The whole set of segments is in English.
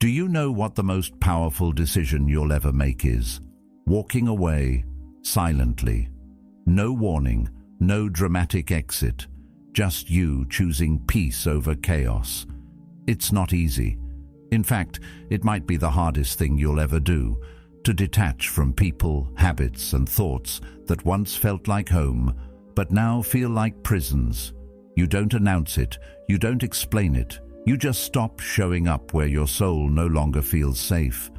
Do you know what the most powerful decision you'll ever make is? Walking away, silently. No warning, no dramatic exit. Just you choosing peace over chaos. It's not easy. In fact, it might be the hardest thing you'll ever do, to detach from people, habits, and thoughts that once felt like home, but now feel like prisons. You don't announce it, you don't explain it, you just stop showing up where your soul no longer feels safe.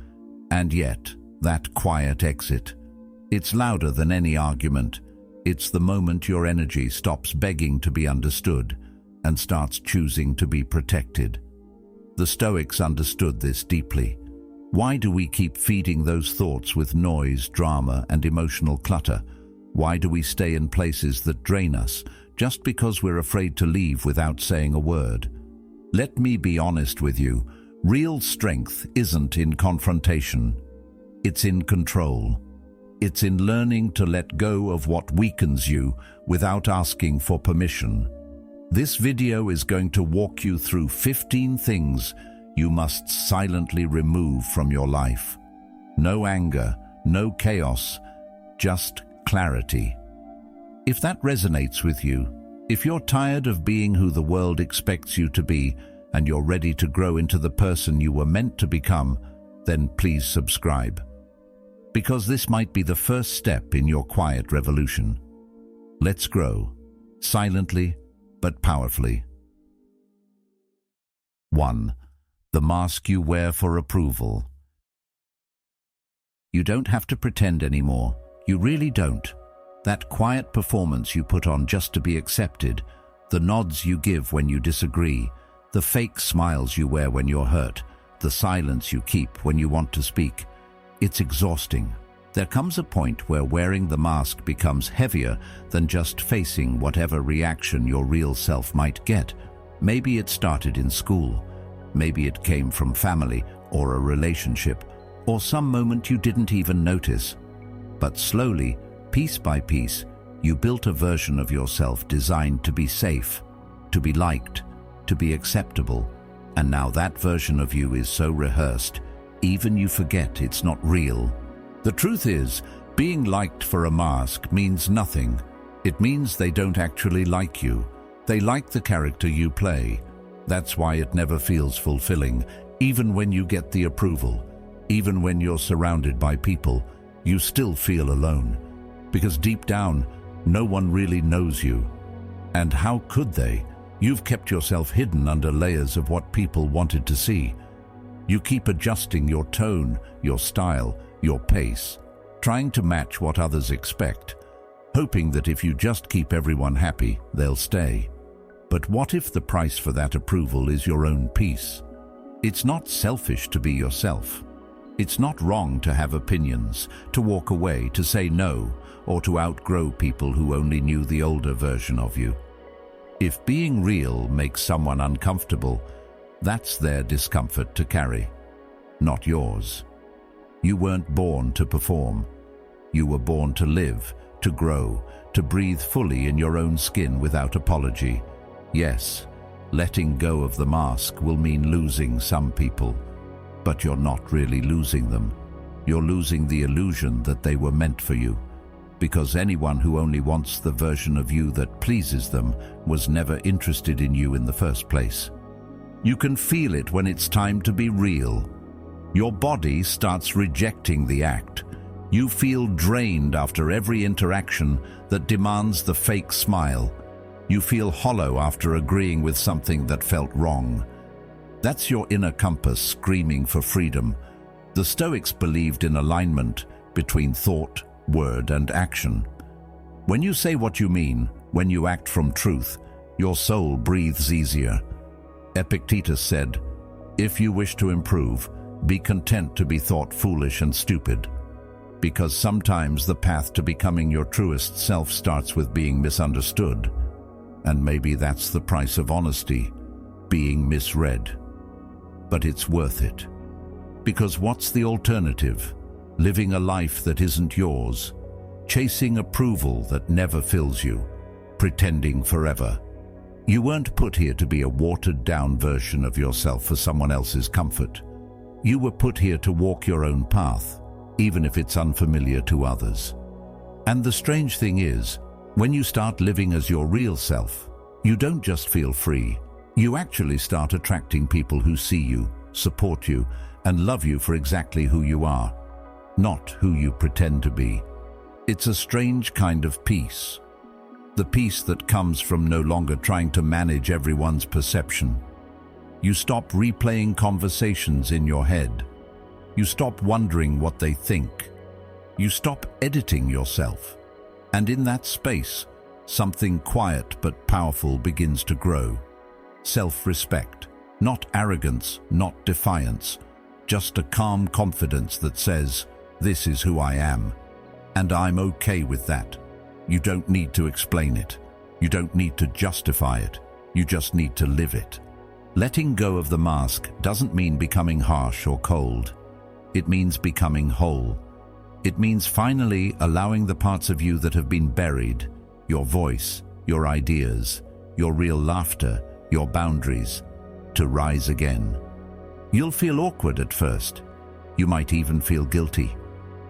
And yet, that quiet exit, it's louder than any argument. It's the moment your energy stops begging to be understood and starts choosing to be protected. The Stoics understood this deeply. Why do we keep feeding those thoughts with noise, drama, and emotional clutter? Why do we stay in places that drain us just because we're afraid to leave without saying a word? Let me be honest with you. Real strength isn't in confrontation. It's in control. It's in learning to let go of what weakens you without asking for permission. This video is going to walk you through 15 things you must silently remove from your life. No anger, no chaos, just clarity. If that resonates with you, if you're tired of being who the world expects you to be and you're ready to grow into the person you were meant to become, then please subscribe. Because this might be the first step in your quiet revolution. Let's grow, silently but powerfully. 1. The mask you wear for approval. You don't have to pretend anymore. You really don't. That quiet performance you put on just to be accepted, the nods you give when you disagree, the fake smiles you wear when you're hurt, the silence you keep when you want to speak. It's exhausting. There comes a point where wearing the mask becomes heavier than just facing whatever reaction your real self might get. Maybe it started in school. Maybe it came from family or a relationship, or some moment you didn't even notice. But slowly, piece by piece, you built a version of yourself designed to be safe, to be liked, to be acceptable. And now that version of you is so rehearsed, even you forget it's not real. The truth is, being liked for a mask means nothing. It means they don't actually like you. They like the character you play. That's why it never feels fulfilling, even when you get the approval. Even when you're surrounded by people, you still feel alone. Because deep down, no one really knows you. And how could they? You've kept yourself hidden under layers of what people wanted to see. You keep adjusting your tone, your style, your pace, trying to match what others expect, hoping that if you just keep everyone happy, they'll stay. But what if the price for that approval is your own peace? It's not selfish to be yourself. It's not wrong to have opinions, to walk away, to say no, or to outgrow people who only knew the older version of you. If being real makes someone uncomfortable, that's their discomfort to carry, not yours. You weren't born to perform. You were born to live, to grow, to breathe fully in your own skin without apology. Yes, letting go of the mask will mean losing some people, but you're not really losing them. You're losing the illusion that they were meant for you, because anyone who only wants the version of you that pleases them was never interested in you in the first place. You can feel it when it's time to be real. Your body starts rejecting the act. You feel drained after every interaction that demands the fake smile. You feel hollow after agreeing with something that felt wrong. That's your inner compass screaming for freedom. The Stoics believed in alignment between thought, word, and action. When you say what you mean, when you act from truth, your soul breathes easier. Epictetus said, "If you wish to improve, be content to be thought foolish and stupid." Because sometimes the path to becoming your truest self starts with being misunderstood. And maybe that's the price of honesty, being misread. But it's worth it. Because what's the alternative? Living a life that isn't yours, chasing approval that never fills you, pretending forever. You weren't put here to be a watered-down version of yourself for someone else's comfort. You were put here to walk your own path, even if it's unfamiliar to others. And the strange thing is, when you start living as your real self, you don't just feel free. You actually start attracting people who see you, support you, and love you for exactly who you are, not who you pretend to be. It's a strange kind of peace. The peace that comes from no longer trying to manage everyone's perception. You stop replaying conversations in your head. You stop wondering what they think. You stop editing yourself. And in that space, something quiet but powerful begins to grow. Self-respect. Not arrogance, not defiance. Just a calm confidence that says, "This is who I am. And I'm okay with that." You don't need to explain it. You don't need to justify it. You just need to live it. Letting go of the mask doesn't mean becoming harsh or cold. It means becoming whole. It means finally allowing the parts of you that have been buried, your voice, your ideas, your real laughter, your boundaries, to rise again. You'll feel awkward at first. You might even feel guilty.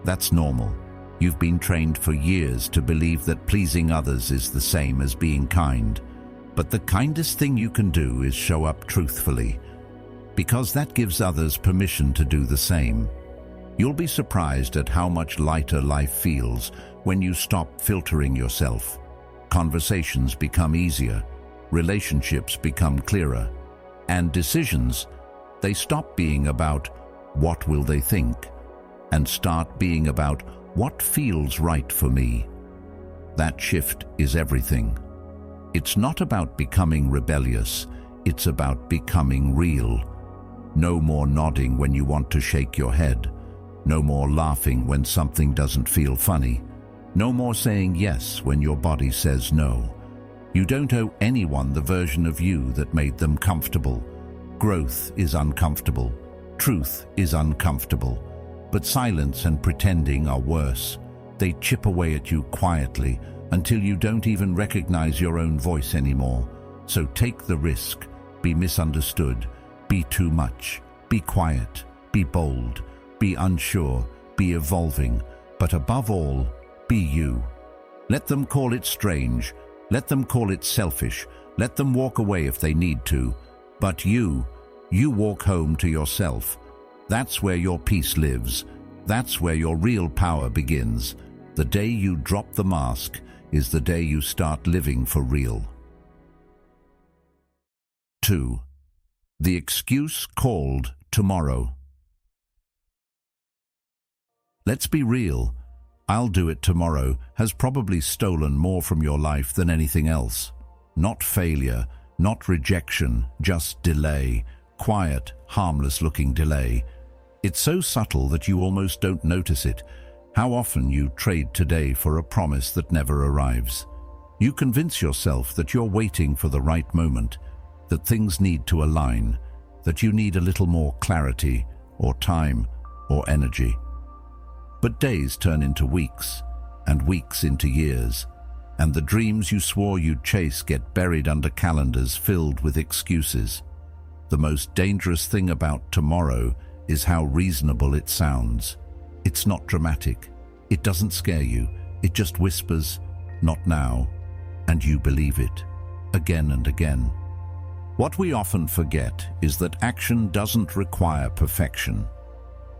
That's normal. You've been trained for years to believe that pleasing others is the same as being kind. But the kindest thing you can do is show up truthfully, because that gives others permission to do the same. You'll be surprised at how much lighter life feels when you stop filtering yourself. Conversations become easier, relationships become clearer, and decisions, they stop being about what will they think and start being about what feels right for me. That shift is everything. It's not about becoming rebellious, it's about becoming real. No more nodding when you want to shake your head. No more laughing when something doesn't feel funny. No more saying yes when your body says no. You don't owe anyone the version of you that made them comfortable. Growth is uncomfortable. Truth is uncomfortable. But silence and pretending are worse. They chip away at you quietly until you don't even recognize your own voice anymore. So take the risk. Be misunderstood. Be too much. Be quiet. Be bold. Be unsure. Be evolving. But above all, be you. Let them call it strange. Let them call it selfish. Let them walk away if they need to. But you walk home to yourself. That's where your peace lives. That's where your real power begins. The day you drop the mask is the day you start living for real. 2. The excuse called tomorrow. Let's be real. "I'll do it tomorrow" has probably stolen more from your life than anything else. Not failure, not rejection, just delay. Quiet, harmless-looking delay. It's so subtle that you almost don't notice it. How often you trade today for a promise that never arrives. You convince yourself that you're waiting for the right moment, that things need to align, that you need a little more clarity, or time, or energy. But days turn into weeks, and weeks into years, and the dreams you swore you'd chase get buried under calendars filled with excuses. The most dangerous thing about tomorrow is how reasonable it sounds. It's not dramatic. It doesn't scare you. It just whispers, "Not now," and you believe it, again and again. What we often forget is that action doesn't require perfection.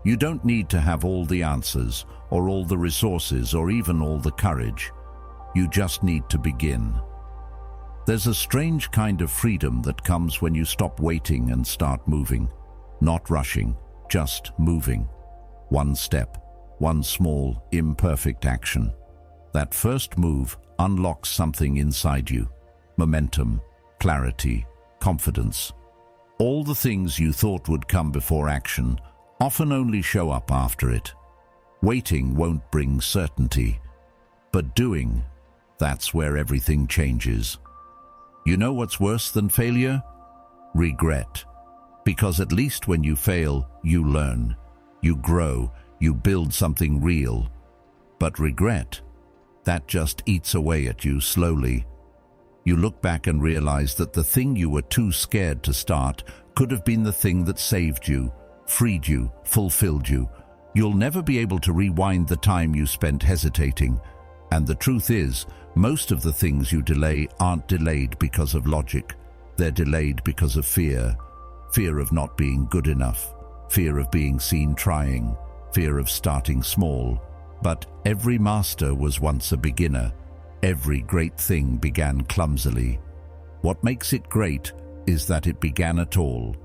You don't need to have all the answers, or all the resources, or even all the courage. You just need to begin. There's a strange kind of freedom that comes when you stop waiting and start moving. Not rushing, just moving. One step, one small, imperfect action. That first move unlocks something inside you. Momentum, clarity, confidence. All the things you thought would come before action often only show up after it. Waiting won't bring certainty, but doing, that's where everything changes. You know what's worse than failure? Regret. Because at least when you fail, you learn, you grow, you build something real. But regret, that just eats away at you slowly. You look back and realize that the thing you were too scared to start could have been the thing that saved you, freed you, fulfilled you. You'll never be able to rewind the time you spent hesitating. And the truth is, most of the things you delay aren't delayed because of logic. They're delayed because of fear. Fear of not being good enough. Fear of being seen trying. Fear of starting small. But every master was once a beginner. Every great thing began clumsily. What makes it great is that it began at all.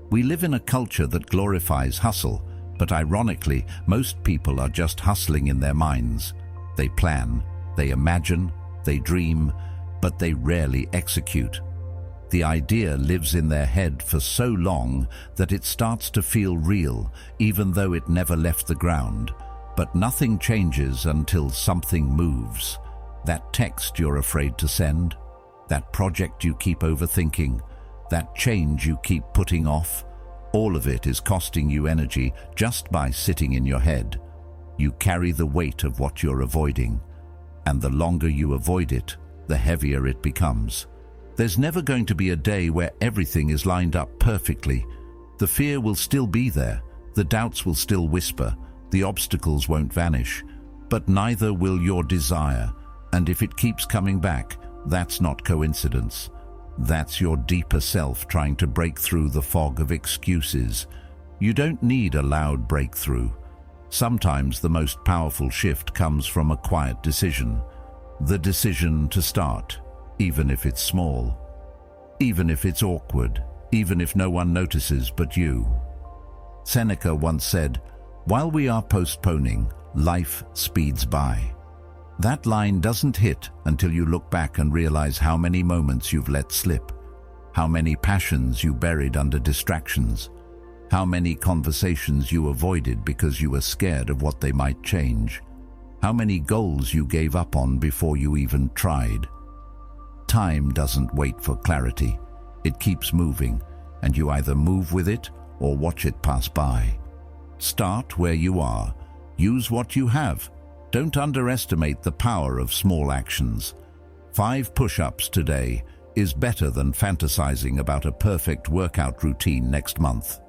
We live in a culture that glorifies hustle, but ironically, most people are just hustling in their minds. They plan, they imagine, they dream, but they rarely execute. The idea lives in their head for so long that it starts to feel real, even though it never left the ground. But nothing changes until something moves. That text you're afraid to send, that project you keep overthinking, that change you keep putting off, all of it is costing you energy just by sitting in your head. You carry the weight of what you're avoiding, and the longer you avoid it, the heavier it becomes. There's never going to be a day where everything is lined up perfectly. The fear will still be there, the doubts will still whisper, the obstacles won't vanish, but neither will your desire. And if it keeps coming back, that's not coincidence. That's your deeper self trying to break through the fog of excuses. You don't need a loud breakthrough. Sometimes the most powerful shift comes from a quiet decision. The decision to start, even if it's small. Even if it's awkward. Even if no one notices but you. Seneca once said, "While we are postponing, life speeds by." That line doesn't hit until you look back and realize how many moments you've let slip, how many passions you buried under distractions, how many conversations you avoided because you were scared of what they might change, how many goals you gave up on before you even tried. Time doesn't wait for clarity. It keeps moving, and you either move with it or watch it pass by. Start where you are. Use what you have. Don't underestimate the power of small actions. 5 push-ups today is better than fantasizing about a perfect workout routine next month.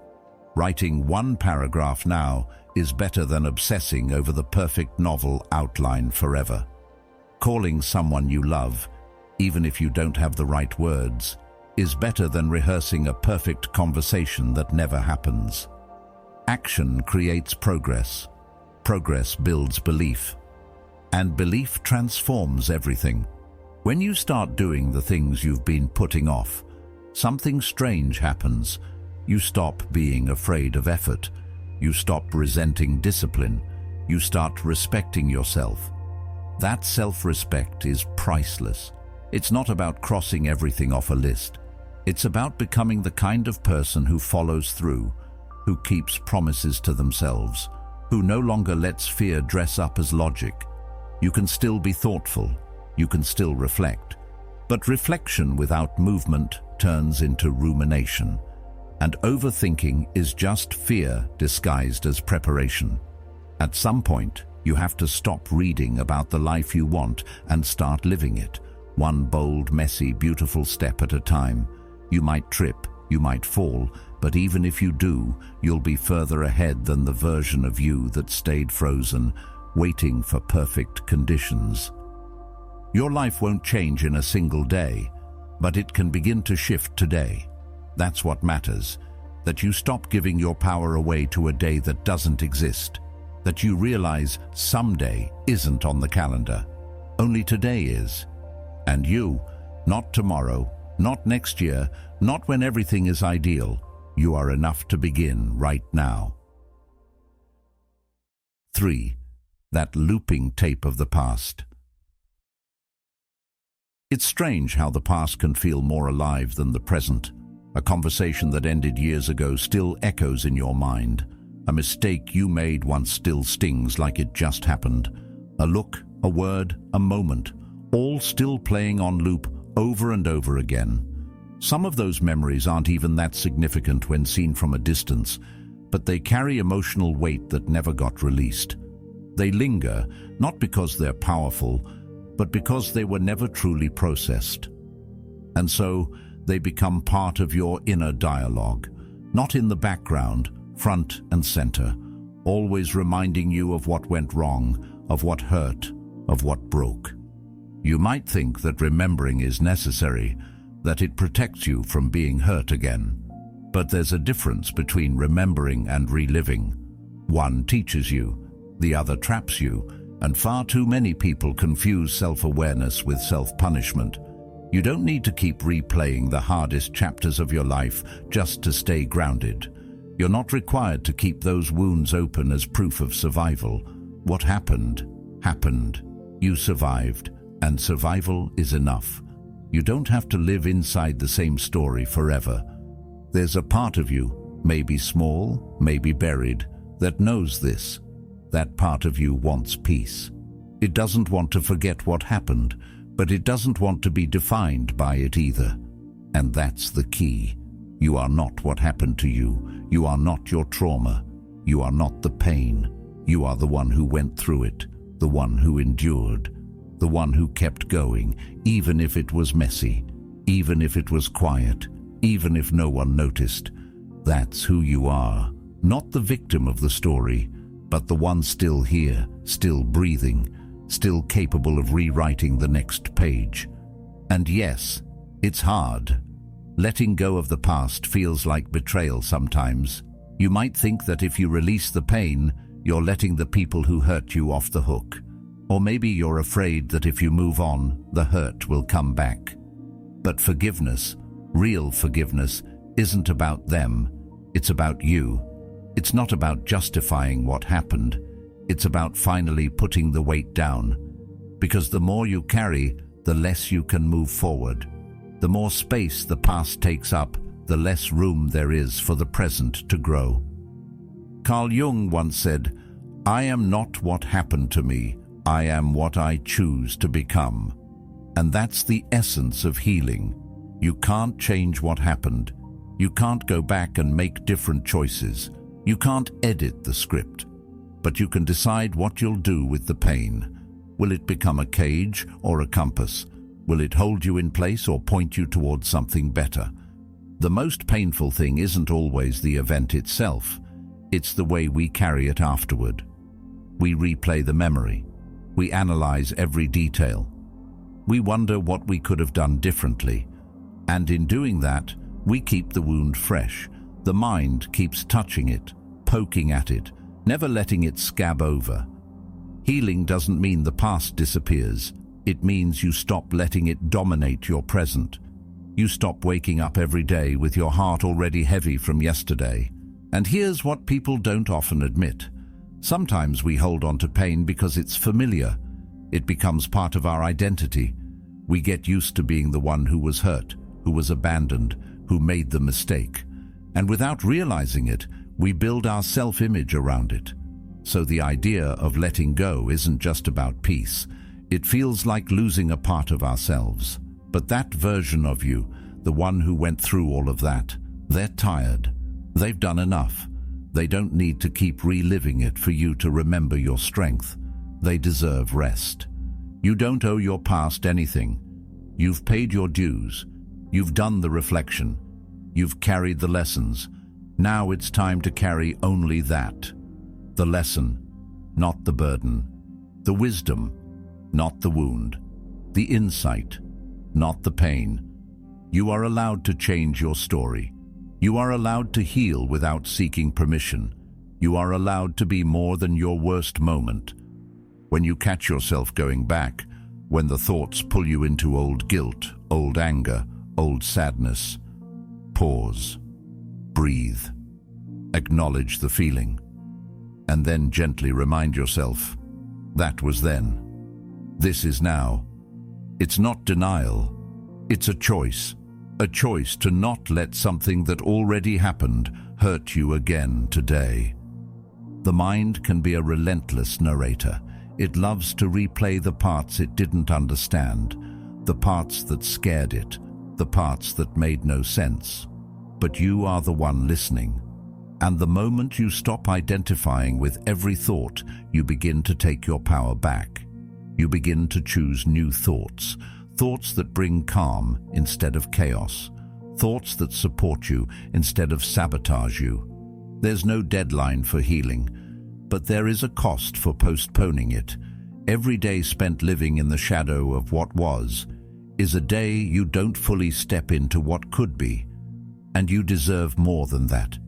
Writing 1 paragraph now is better than obsessing over the perfect novel outline forever. Calling someone you love, even if you don't have the right words, is better than rehearsing a perfect conversation that never happens. Action creates progress. Progress builds belief. And belief transforms everything. When you start doing the things you've been putting off, something strange happens. You stop being afraid of effort. You stop resenting discipline. You start respecting yourself. That self-respect is priceless. It's not about crossing everything off a list. It's about becoming the kind of person who follows through, who keeps promises to themselves, who no longer lets fear dress up as logic. You can still be thoughtful. You can still reflect. But reflection without movement turns into rumination. And overthinking is just fear disguised as preparation. At some point, you have to stop reading about the life you want and start living it, one bold, messy, beautiful step at a time. You might trip, you might fall, but even if you do, you'll be further ahead than the version of you that stayed frozen, waiting for perfect conditions. Your life won't change in a single day, but it can begin to shift today. That's what matters, that you stop giving your power away to a day that doesn't exist, that you realize someday isn't on the calendar, only today is. And you, not tomorrow, not next year, not when everything is ideal, you are enough to begin right now. 3. That looping tape of the past. It's strange how the past can feel more alive than the present. A conversation that ended years ago still echoes in your mind. A mistake you made once still stings like it just happened. A look, a word, a moment, all still playing on loop over and over again. Some of those memories aren't even that significant when seen from a distance, but they carry emotional weight that never got released. They linger, not because they're powerful, but because they were never truly processed. And so, they become part of your inner dialogue, not in the background, front and center, always reminding you of what went wrong, of what hurt, of what broke. You might think that remembering is necessary, that it protects you from being hurt again. But there's a difference between remembering and reliving. One teaches you, the other traps you, and far too many people confuse self-awareness with self-punishment. You don't need to keep replaying the hardest chapters of your life just to stay grounded. You're not required to keep those wounds open as proof of survival. What happened, happened. You survived, and survival is enough. You don't have to live inside the same story forever. There's a part of you, maybe small, maybe buried, that knows this. That part of you wants peace. It doesn't want to forget what happened, but it doesn't want to be defined by it either. And that's the key. You are not what happened to you. You are not your trauma. You are not the pain. You are the one who went through it, the one who endured, the one who kept going, even if it was messy, even if it was quiet, even if no one noticed. That's who you are, not the victim of the story, but the one still here, still breathing, still capable of rewriting the next page. And yes, it's hard. Letting go of the past feels like betrayal sometimes. You might think that if you release the pain, you're letting the people who hurt you off the hook. Or maybe you're afraid that if you move on, the hurt will come back. But forgiveness, real forgiveness, isn't about them. It's about you. It's not about justifying what happened. It's about finally putting the weight down. Because the more you carry, the less you can move forward. The more space the past takes up, the less room there is for the present to grow. Carl Jung once said, "I am not what happened to me. I am what I choose to become." And that's the essence of healing. You can't change what happened. You can't go back and make different choices. You can't edit the script. But you can decide what you'll do with the pain. Will it become a cage or a compass? Will it hold you in place or point you towards something better? The most painful thing isn't always the event itself. It's the way we carry it afterward. We replay the memory. We analyze every detail. We wonder what we could have done differently. And in doing that, we keep the wound fresh. The mind keeps touching it, poking at it, never letting it scab over. Healing doesn't mean the past disappears. It means you stop letting it dominate your present. You stop waking up every day with your heart already heavy from yesterday. And here's what people don't often admit. Sometimes we hold on to pain because it's familiar. It becomes part of our identity. We get used to being the one who was hurt, who was abandoned, who made the mistake. And without realizing it, we build our self-image around it. So the idea of letting go isn't just about peace. It feels like losing a part of ourselves. But that version of you, the one who went through all of that, they're tired. They've done enough. They don't need to keep reliving it for you to remember your strength. They deserve rest. You don't owe your past anything. You've paid your dues. You've done the reflection. You've carried the lessons. Now it's time to carry only that. The lesson, not the burden. The wisdom, not the wound. The insight, not the pain. You are allowed to change your story. You are allowed to heal without seeking permission. You are allowed to be more than your worst moment. When you catch yourself going back, when the thoughts pull you into old guilt, old anger, old sadness, pause, breathe, acknowledge the feeling, and then gently remind yourself, that was then. This is now. It's not denial. It's a choice to not let something that already happened hurt you again today. The mind can be a relentless narrator. It loves to replay the parts it didn't understand, the parts that scared it, the parts that made no sense. But you are the one listening. And the moment you stop identifying with every thought, you begin to take your power back. You begin to choose new thoughts, thoughts that bring calm instead of chaos, thoughts that support you instead of sabotage you. There's no deadline for healing, but there is a cost for postponing it. Every day spent living in the shadow of what was is a day you don't fully step into what could be. And you deserve more than that.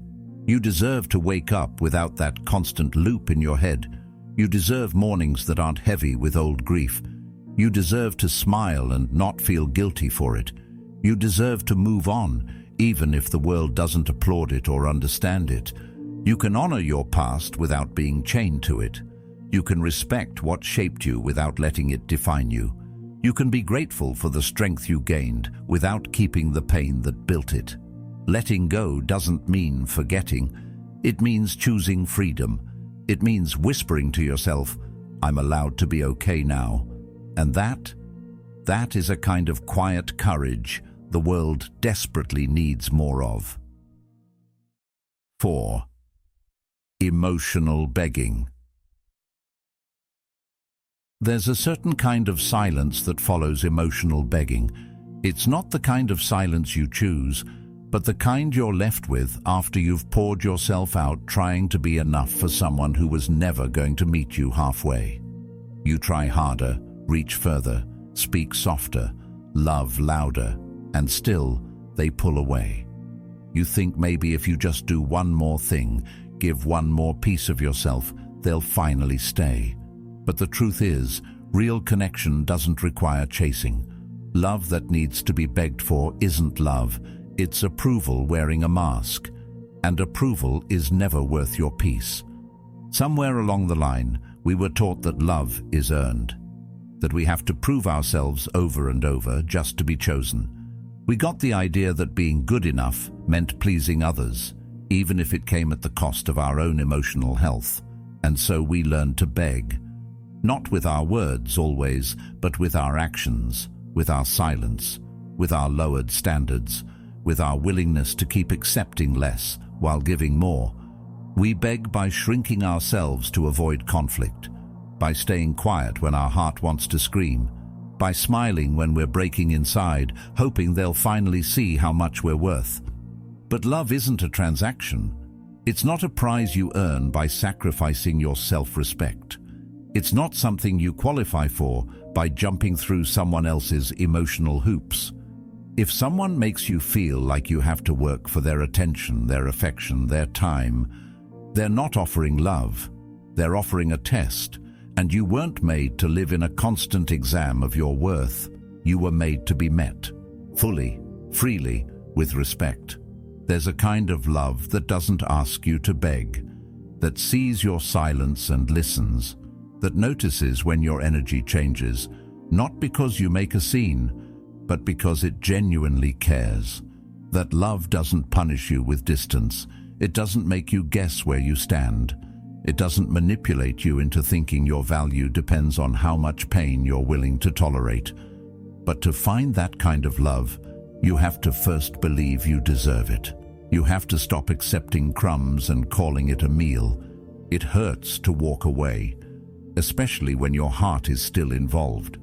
You deserve to wake up without that constant loop in your head. You deserve mornings that aren't heavy with old grief. You deserve to smile and not feel guilty for it. You deserve to move on, even if the world doesn't applaud it or understand it. You can honor your past without being chained to it. You can respect what shaped you without letting it define you. You can be grateful for the strength you gained without keeping the pain that built it. Letting go doesn't mean forgetting. It means choosing freedom. It means whispering to yourself, "I'm allowed to be okay now." And that is a kind of quiet courage the world desperately needs more of. 4. Emotional begging. There's a certain kind of silence that follows emotional begging. It's not the kind of silence you choose, but the kind you're left with after you've poured yourself out trying to be enough for someone who was never going to meet you halfway. You try harder, reach further, speak softer, love louder, and still they pull away. You think maybe if you just do one more thing, give one more piece of yourself, they'll finally stay. But the truth is, real connection doesn't require chasing. Love that needs to be begged for isn't love. It's approval wearing a mask. And approval is never worth your peace. Somewhere along the line, we were taught that love is earned. That we have to prove ourselves over and over just to be chosen. We got the idea that being good enough meant pleasing others, even if it came at the cost of our own emotional health. And so we learned to beg. Not with our words always, but with our actions, with our silence, with our lowered standards, with our willingness to keep accepting less while giving more. We beg by shrinking ourselves to avoid conflict, by staying quiet when our heart wants to scream, by smiling when we're breaking inside, hoping they'll finally see how much we're worth. But love isn't a transaction. It's not a prize you earn by sacrificing your self-respect. It's not something you qualify for by jumping through someone else's emotional hoops. If someone makes you feel like you have to work for their attention, their affection, their time, they're not offering love. They're offering a test, and you weren't made to live in a constant exam of your worth. You were made to be met, fully, freely, with respect. There's a kind of love that doesn't ask you to beg, that sees your silence and listens, that notices when your energy changes, not because you make a scene, but because it genuinely cares. That love doesn't punish you with distance. It doesn't make you guess where you stand. It doesn't manipulate you into thinking your value depends on how much pain you're willing to tolerate. But to find that kind of love, you have to first believe you deserve it. You have to stop accepting crumbs and calling it a meal. It hurts to walk away, especially when your heart is still involved.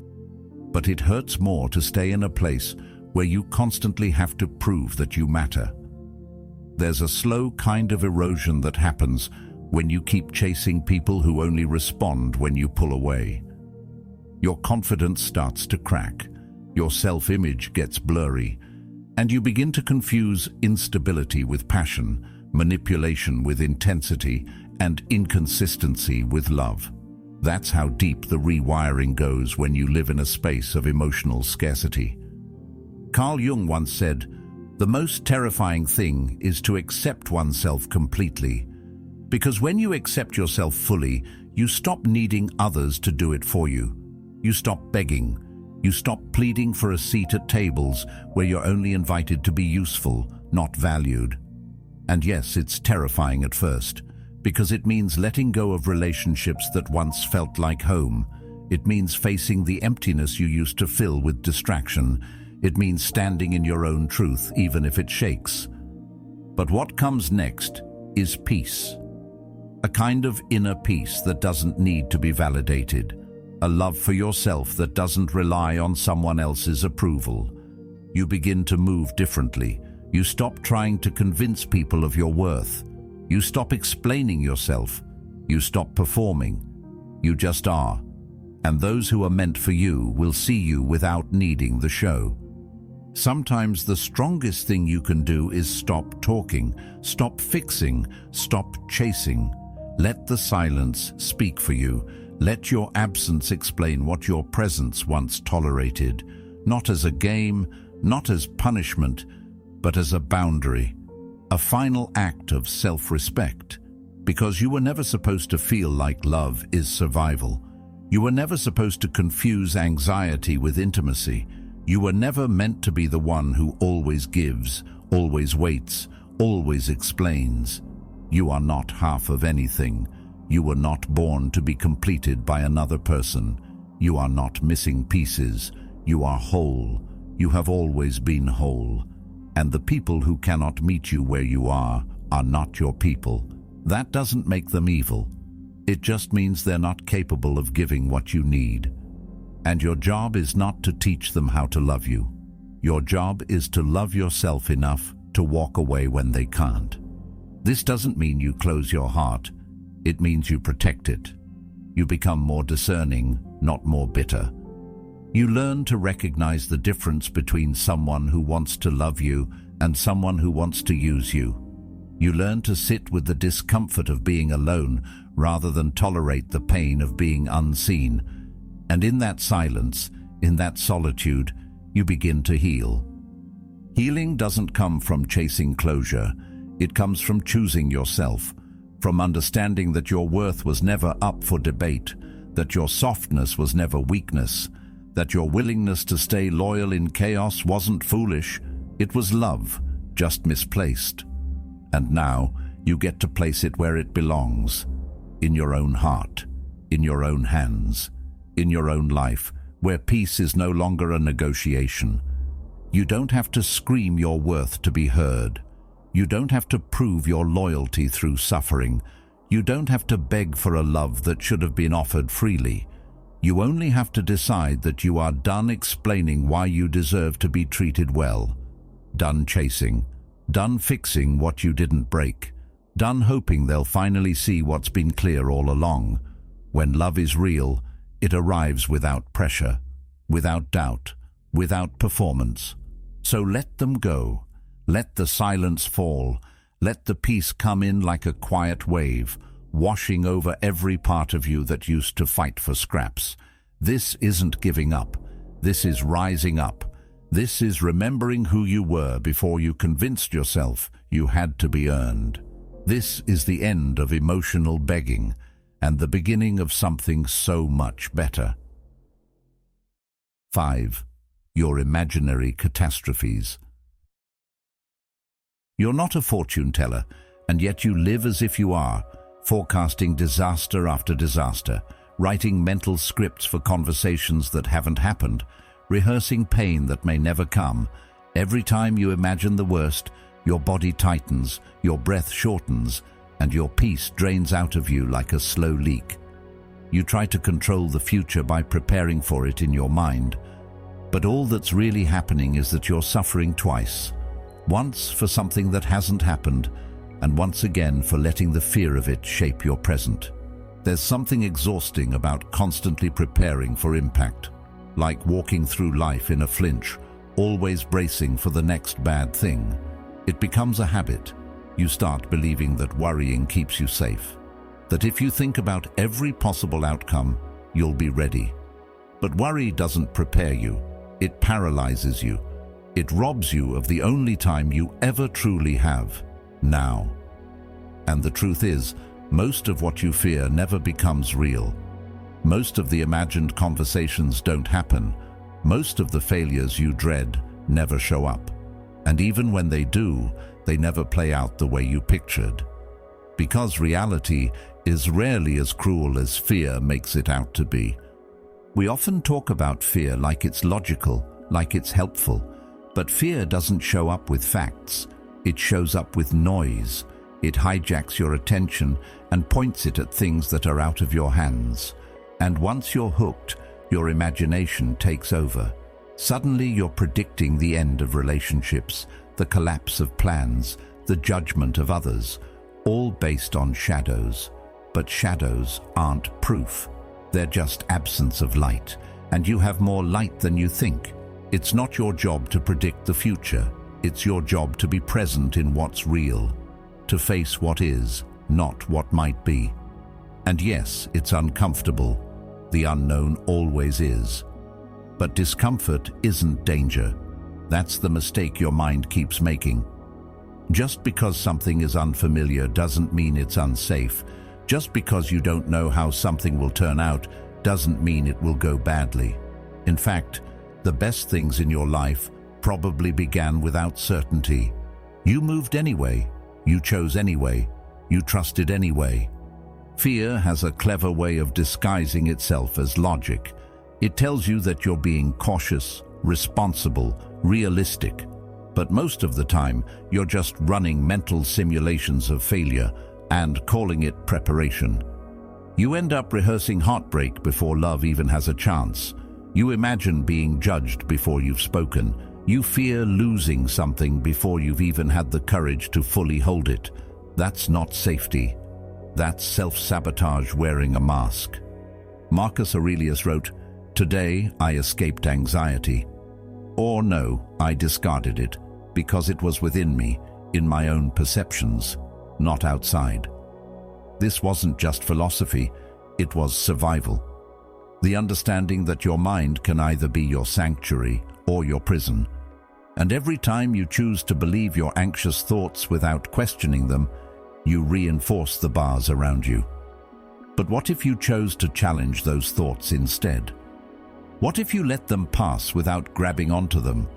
But it hurts more to stay in a place where you constantly have to prove that you matter. There's a slow kind of erosion that happens when you keep chasing people who only respond when you pull away. Your confidence starts to crack, your self-image gets blurry, and you begin to confuse instability with passion, manipulation with intensity, and inconsistency with love. That's how deep the rewiring goes when you live in a space of emotional scarcity. Carl Jung once said, "The most terrifying thing is to accept oneself completely. Because when you accept yourself fully, you stop needing others to do it for you. You stop begging. You stop pleading for a seat at tables where you're only invited to be useful, not valued." And yes, it's terrifying at first, because it means letting go of relationships that once felt like home. It means facing the emptiness you used to fill with distraction. It means standing in your own truth, even if it shakes. But what comes next is peace. A kind of inner peace that doesn't need to be validated. A love for yourself that doesn't rely on someone else's approval. You begin to move differently. You stop trying to convince people of your worth. You stop explaining yourself. You stop performing. You just are. And those who are meant for you will see you without needing the show. Sometimes the strongest thing you can do is stop talking, stop fixing, stop chasing. Let the silence speak for you. Let your absence explain what your presence once tolerated, not as a game, not as punishment, but as a boundary, a final act of self-respect. Because you were never supposed to feel like love is survival. You were never supposed to confuse anxiety with intimacy. You were never meant to be the one who always gives, always waits, always explains. You are not half of anything. You were not born to be completed by another person. You are not missing pieces. You are whole. You have always been whole. And the people who cannot meet you where you are not your people. That doesn't make them evil. It just means they're not capable of giving what you need. And your job is not to teach them how to love you. Your job is to love yourself enough to walk away when they can't. This doesn't mean you close your heart. It means you protect it. You become more discerning, not more bitter. You learn to recognize the difference between someone who wants to love you and someone who wants to use you. You learn to sit with the discomfort of being alone rather than tolerate the pain of being unseen. And in that silence, in that solitude, you begin to heal. Healing doesn't come from chasing closure. It comes from choosing yourself, from understanding that your worth was never up for debate, that your softness was never weakness, that your willingness to stay loyal in chaos wasn't foolish. It was love, just misplaced. And now you get to place it where it belongs, in your own heart, in your own hands, in your own life, where peace is no longer a negotiation. You don't have to scream your worth to be heard. You don't have to prove your loyalty through suffering. You don't have to beg for a love that should have been offered freely. You only have to decide that you are done explaining why you deserve to be treated well. Done chasing. Done fixing what you didn't break. Done hoping they'll finally see what's been clear all along. When love is real, it arrives without pressure, without doubt, without performance. So let them go. Let the silence fall. Let the peace come in like a quiet wave, washing over every part of you that used to fight for scraps. This isn't giving up. This is rising up. This is remembering who you were before you convinced yourself you had to be earned. This is the end of emotional begging and the beginning of something so much better. 5. Your imaginary catastrophes. You're not a fortune teller, and yet you live as if you are, forecasting disaster after disaster, writing mental scripts for conversations that haven't happened, rehearsing pain that may never come. Every time you imagine the worst, your body tightens, your breath shortens, and your peace drains out of you like a slow leak. You try to control the future by preparing for it in your mind, but all that's really happening is that you're suffering twice. Once for something that hasn't happened, and once again for letting the fear of it shape your present. There's something exhausting about constantly preparing for impact, like walking through life in a flinch, always bracing for the next bad thing. It becomes a habit. You start believing that worrying keeps you safe, that if you think about every possible outcome, you'll be ready. But worry doesn't prepare you. It paralyzes you. It robs you of the only time you ever truly have, now. And the truth is, most of what you fear never becomes real. Most of the imagined conversations don't happen. Most of the failures you dread never show up. And even when they do, they never play out the way you pictured. Because reality is rarely as cruel as fear makes it out to be. We often talk about fear like it's logical, like it's helpful. But fear doesn't show up with facts. It shows up with noise. It hijacks your attention and points it at things that are out of your hands. And once you're hooked, your imagination takes over. Suddenly you're predicting the end of relationships, the collapse of plans, the judgment of others, all based on shadows. But shadows aren't proof. They're just absence of light, and you have more light than you think. It's not your job to predict the future. It's your job to be present in what's real, to face what is, not what might be. And yes, it's uncomfortable. The unknown always is. But discomfort isn't danger. That's the mistake your mind keeps making. Just because something is unfamiliar doesn't mean it's unsafe. Just because you don't know how something will turn out doesn't mean it will go badly. In fact, the best things in your life probably began without certainty. You moved anyway. You chose anyway. You trusted anyway. Fear has a clever way of disguising itself as logic. It tells you that you're being cautious, responsible, realistic. But most of the time, you're just running mental simulations of failure and calling it preparation. You end up rehearsing heartbreak before love even has a chance. You imagine being judged before you've spoken. You fear losing something before you've even had the courage to fully hold it. That's not safety. That's self-sabotage wearing a mask. Marcus Aurelius wrote, "Today I escaped anxiety." Or no, I discarded it, because it was within me, in my own perceptions, not outside. This wasn't just philosophy, it was survival. The understanding that your mind can either be your sanctuary or your prison. And every time you choose to believe your anxious thoughts without questioning them, you reinforce the bars around you. But what if you chose to challenge those thoughts instead? What if you let them pass without grabbing onto them?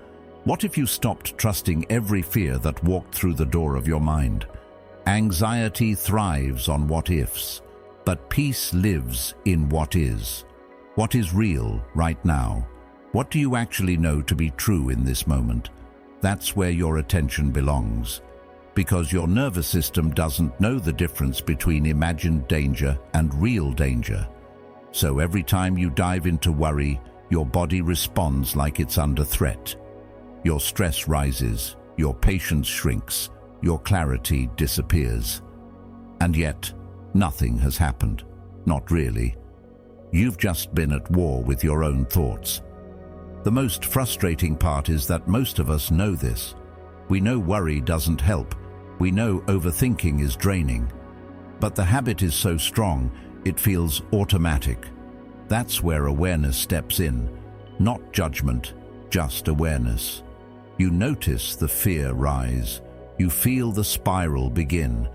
What if you stopped trusting every fear that walked through the door of your mind? Anxiety thrives on what-ifs, but peace lives in what is. What is real right now? What do you actually know to be true in this moment? That's where your attention belongs. Because your nervous system doesn't know the difference between imagined danger and real danger. So every time you dive into worry, your body responds like it's under threat. Your stress rises, your patience shrinks, your clarity disappears. And yet, nothing has happened. Not really. You've just been at war with your own thoughts. The most frustrating part is that most of us know this. We know worry doesn't help. We know overthinking is draining. But the habit is so strong, it feels automatic. That's where awareness steps in. Not judgment, just awareness. You notice the fear rise. You feel the spiral begin.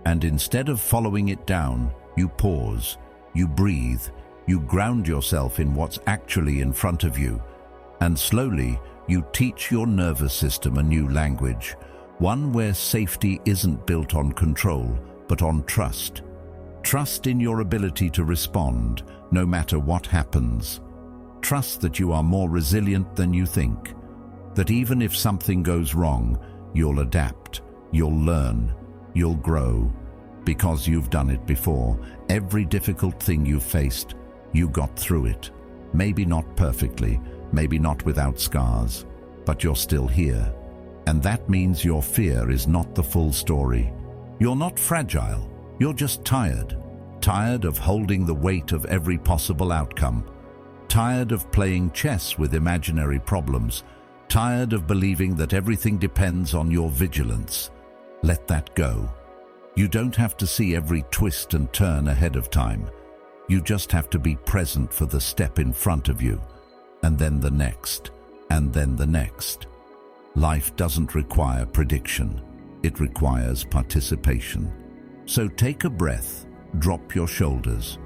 And instead of following it down, you pause. You breathe. You ground yourself in what's actually in front of you. And slowly, you teach your nervous system a new language. One where safety isn't built on control, but on trust. Trust in your ability to respond, no matter what happens. Trust that you are more resilient than you think. That even if something goes wrong, you'll adapt, you'll learn, you'll grow. Because you've done it before. Every difficult thing you've faced, you got through it. Maybe not perfectly, maybe not without scars, but you're still here. And that means your fear is not the full story. You're not fragile, you're just tired. Tired of holding the weight of every possible outcome. Tired of playing chess with imaginary problems. Tired of believing that everything depends on your vigilance. Let that go. You don't have to see every twist and turn ahead of time. You just have to be present for the step in front of you. And then the next. And then the next. Life doesn't require prediction. It requires participation. So take a breath. Drop your shoulders.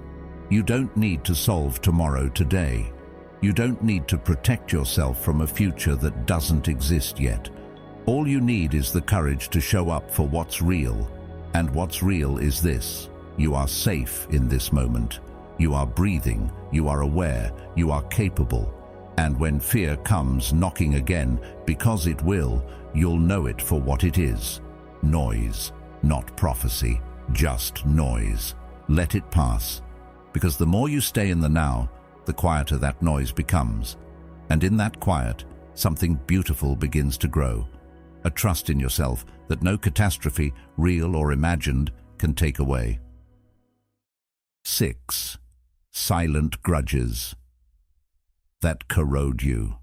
You don't need to solve tomorrow today. You don't need to protect yourself from a future that doesn't exist yet. All you need is the courage to show up for what's real. And what's real is this. You are safe in this moment. You are breathing. You are aware. You are capable. And when fear comes knocking again, because it will, you'll know it for what it is. Noise, not prophecy, just noise. Let it pass. Because the more you stay in the now, the quieter that noise becomes. And in that quiet, something beautiful begins to grow. A trust in yourself that no catastrophe, real or imagined, can take away. 6. Silent grudges that corrode you.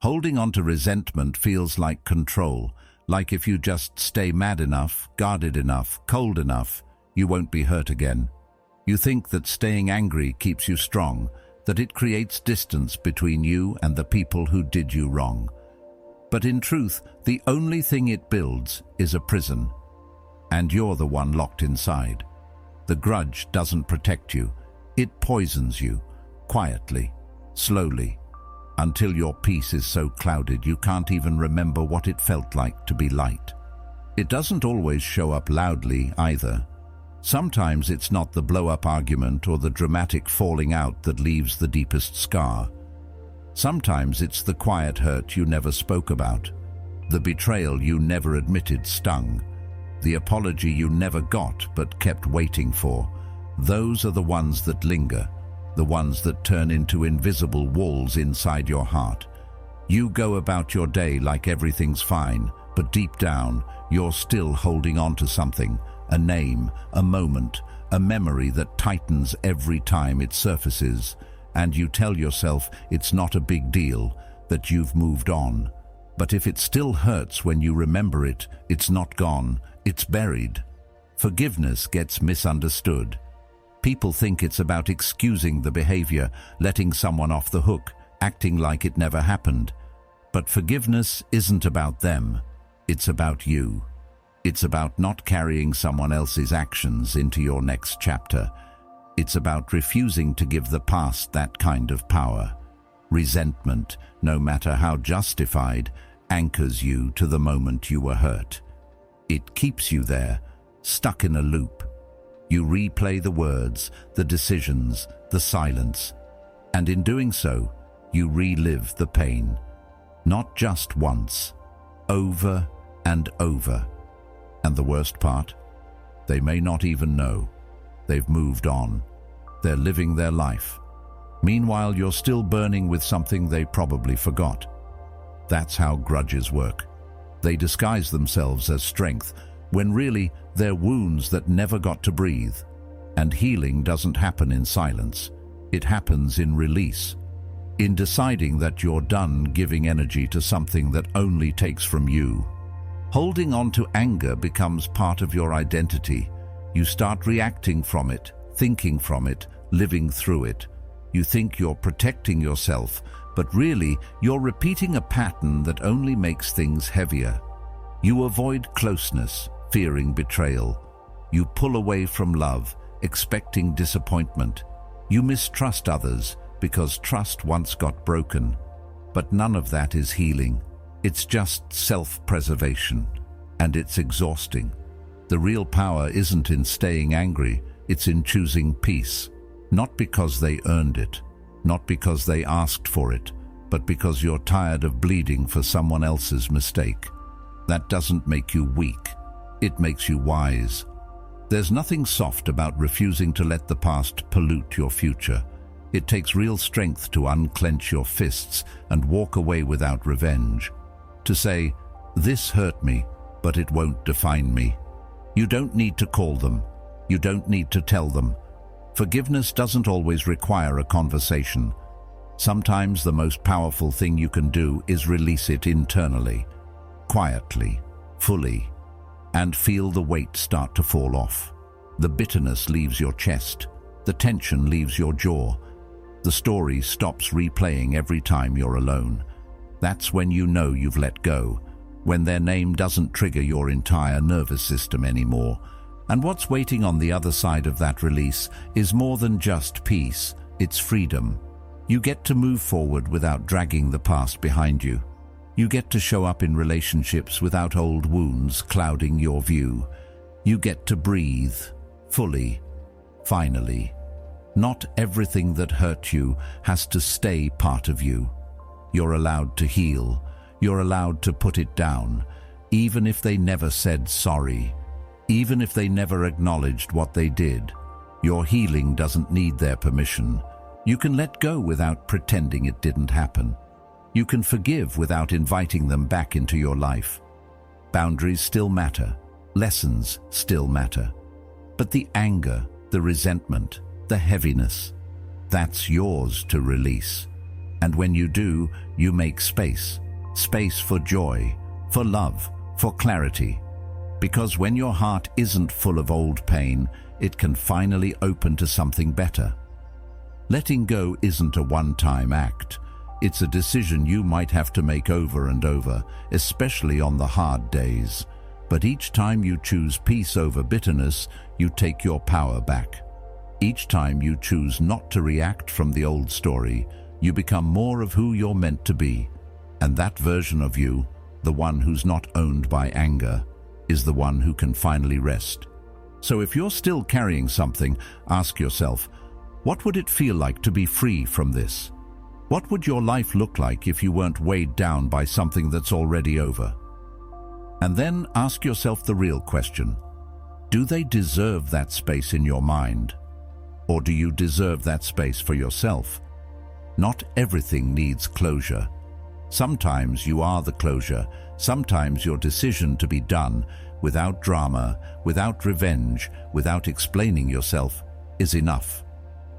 Holding on to resentment feels like control, like if you just stay mad enough, guarded enough, cold enough, you won't be hurt again. You think that staying angry keeps you strong, that it creates distance between you and the people who did you wrong. But in truth, the only thing it builds is a prison, and you're the one locked inside. The grudge doesn't protect you, it poisons you, quietly, slowly, until your peace is so clouded you can't even remember what it felt like to be light. It doesn't always show up loudly either. Sometimes it's not the blow-up argument or the dramatic falling out that leaves the deepest scar. Sometimes it's the quiet hurt you never spoke about, the betrayal you never admitted stung, the apology you never got but kept waiting for. Those are the ones that linger, the ones that turn into invisible walls inside your heart. You go about your day like everything's fine, but deep down, you're still holding on to something, a name, a moment, a memory that tightens every time it surfaces, and you tell yourself it's not a big deal, that you've moved on. But if it still hurts when you remember it, it's not gone, it's buried. Forgiveness gets misunderstood. People think it's about excusing the behavior, letting someone off the hook, acting like it never happened. But forgiveness isn't about them, it's about you. It's about not carrying someone else's actions into your next chapter. It's about refusing to give the past that kind of power. Resentment, no matter how justified, anchors you to the moment you were hurt. It keeps you there, stuck in a loop. You replay the words, the decisions, the silence, and in doing so, you relive the pain. Not just once, over and over. And the worst part? They may not even know. They've moved on. They're living their life. Meanwhile, you're still burning with something they probably forgot. That's how grudges work. They disguise themselves as strength, when really they're wounds that never got to breathe. And healing doesn't happen in silence. It happens in release. In deciding that you're done giving energy to something that only takes from you. Holding on to anger becomes part of your identity. You start reacting from it, thinking from it, living through it. You think you're protecting yourself, but really you're repeating a pattern that only makes things heavier. You avoid closeness, fearing betrayal. You pull away from love, expecting disappointment. You mistrust others because trust once got broken. But none of that is healing. It's just self-preservation, and it's exhausting. The real power isn't in staying angry, it's in choosing peace. Not because they earned it, not because they asked for it, but because you're tired of bleeding for someone else's mistake. That doesn't make you weak. It makes you wise. There's nothing soft about refusing to let the past pollute your future. It takes real strength to unclench your fists and walk away without revenge. To say, this hurt me, but it won't define me. You don't need to call them. You don't need to tell them. Forgiveness doesn't always require a conversation. Sometimes the most powerful thing you can do is release it internally, quietly, fully, and feel the weight start to fall off. The bitterness leaves your chest. The tension leaves your jaw. The story stops replaying every time you're alone. That's when you know you've let go, when their name doesn't trigger your entire nervous system anymore. And what's waiting on the other side of that release is more than just peace, it's freedom. You get to move forward without dragging the past behind you. You get to show up in relationships without old wounds clouding your view. You get to breathe, fully, finally. Not everything that hurt you has to stay part of you. You're allowed to heal. You're allowed to put it down, even if they never said sorry, even if they never acknowledged what they did. Your healing doesn't need their permission. You can let go without pretending it didn't happen. You can forgive without inviting them back into your life. Boundaries still matter. Lessons still matter. But the anger, the resentment, the heaviness, that's yours to release. And when you do, you make space. Space for joy, for love, for clarity. Because when your heart isn't full of old pain, it can finally open to something better. Letting go isn't a one-time act. It's a decision you might have to make over and over, especially on the hard days. But each time you choose peace over bitterness, you take your power back. Each time you choose not to react from the old story, you become more of who you're meant to be. And that version of you, the one who's not owned by anger, is the one who can finally rest. So if you're still carrying something, ask yourself, what would it feel like to be free from this? What would your life look like if you weren't weighed down by something that's already over? And then ask yourself the real question. Do they deserve that space in your mind? Or do you deserve that space for yourself? Not everything needs closure. Sometimes you are the closure. Sometimes your decision to be done, without drama, without revenge, without explaining yourself, is enough.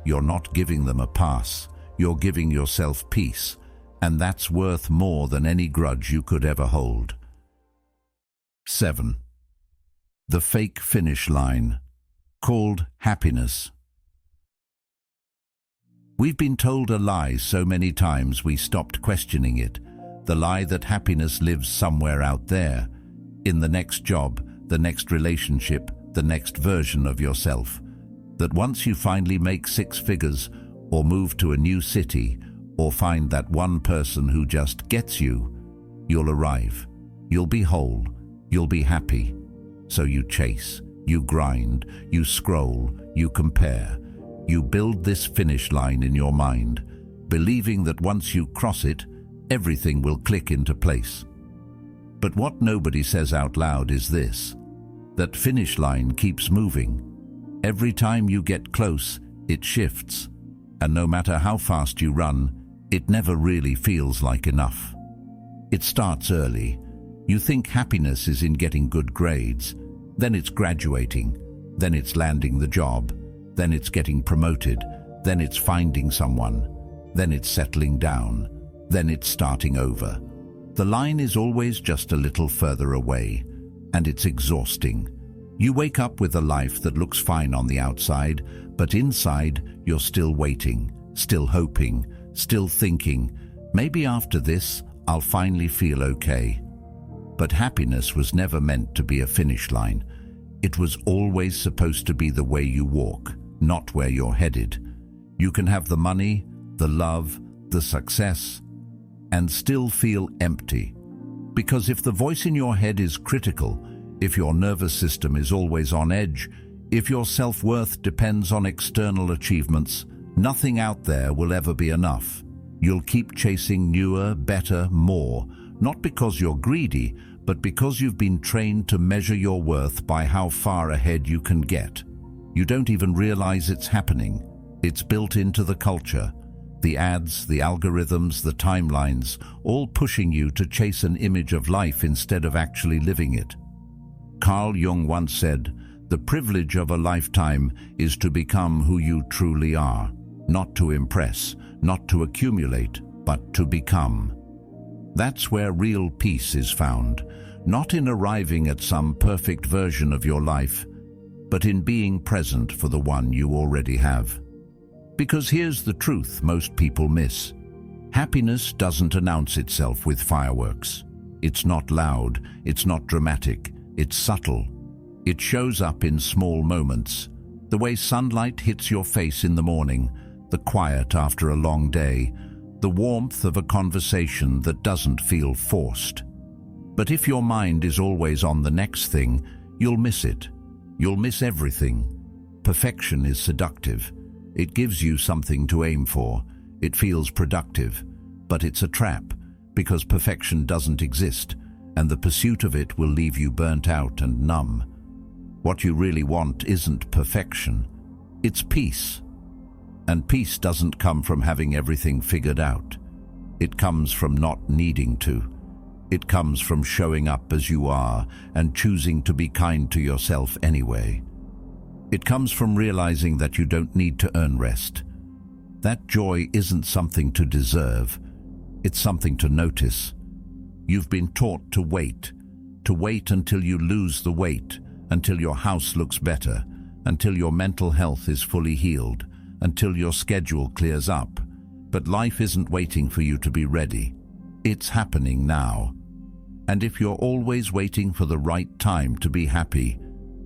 You're not giving them a pass. You're giving yourself peace, and that's worth more than any grudge you could ever hold. 7. The fake finish line, called happiness. We've been told a lie so many times we stopped questioning it. The lie that happiness lives somewhere out there, in the next job, the next relationship, the next version of yourself. That once you finally make 6 figures, or move to a new city, or find that one person who just gets you, you'll arrive. You'll be whole. You'll be happy. So you chase, you grind, you scroll, you compare. You build this finish line in your mind, believing that once you cross it, everything will click into place. But what nobody says out loud is this: that finish line keeps moving. Every time you get close, it shifts. And no matter how fast you run, it never really feels like enough. It starts early. You think happiness is in getting good grades. Then it's graduating. Then it's landing the job. Then it's getting promoted. Then it's finding someone. Then it's settling down. Then it's starting over. The line is always just a little further away, and it's exhausting. You wake up with a life that looks fine on the outside, but inside you're still waiting, still hoping, still thinking, maybe after this I'll finally feel okay. But happiness was never meant to be a finish line. It was always supposed to be the way you walk, not where you're headed. You can have the money, the love, the success, and still feel empty. Because if the voice in your head is critical, if your nervous system is always on edge, if your self-worth depends on external achievements, nothing out there will ever be enough. You'll keep chasing newer, better, more, not because you're greedy, but because you've been trained to measure your worth by how far ahead you can get. You don't even realize it's happening. It's built into the culture. The ads, the algorithms, the timelines, all pushing you to chase an image of life instead of actually living it. Carl Jung once said, "The privilege of a lifetime is to become who you truly are, not to impress, not to accumulate, but to become." That's where real peace is found, not in arriving at some perfect version of your life, but in being present for the one you already have. Because here's the truth most people miss. Happiness doesn't announce itself with fireworks. It's not loud, it's not dramatic, it's subtle. It shows up in small moments. The way sunlight hits your face in the morning, the quiet after a long day, the warmth of a conversation that doesn't feel forced. But if your mind is always on the next thing, you'll miss it. You'll miss everything. Perfection is seductive. It gives you something to aim for. It feels productive. But it's a trap, because perfection doesn't exist, and the pursuit of it will leave you burnt out and numb. What you really want isn't perfection. It's peace. And peace doesn't come from having everything figured out. It comes from not needing to. It comes from showing up as you are and choosing to be kind to yourself anyway. It comes from realizing that you don't need to earn rest. That joy isn't something to deserve, it's something to notice. You've been taught to wait until you lose the weight, until your house looks better, until your mental health is fully healed, until your schedule clears up. But life isn't waiting for you to be ready. It's happening now. And if you're always waiting for the right time to be happy,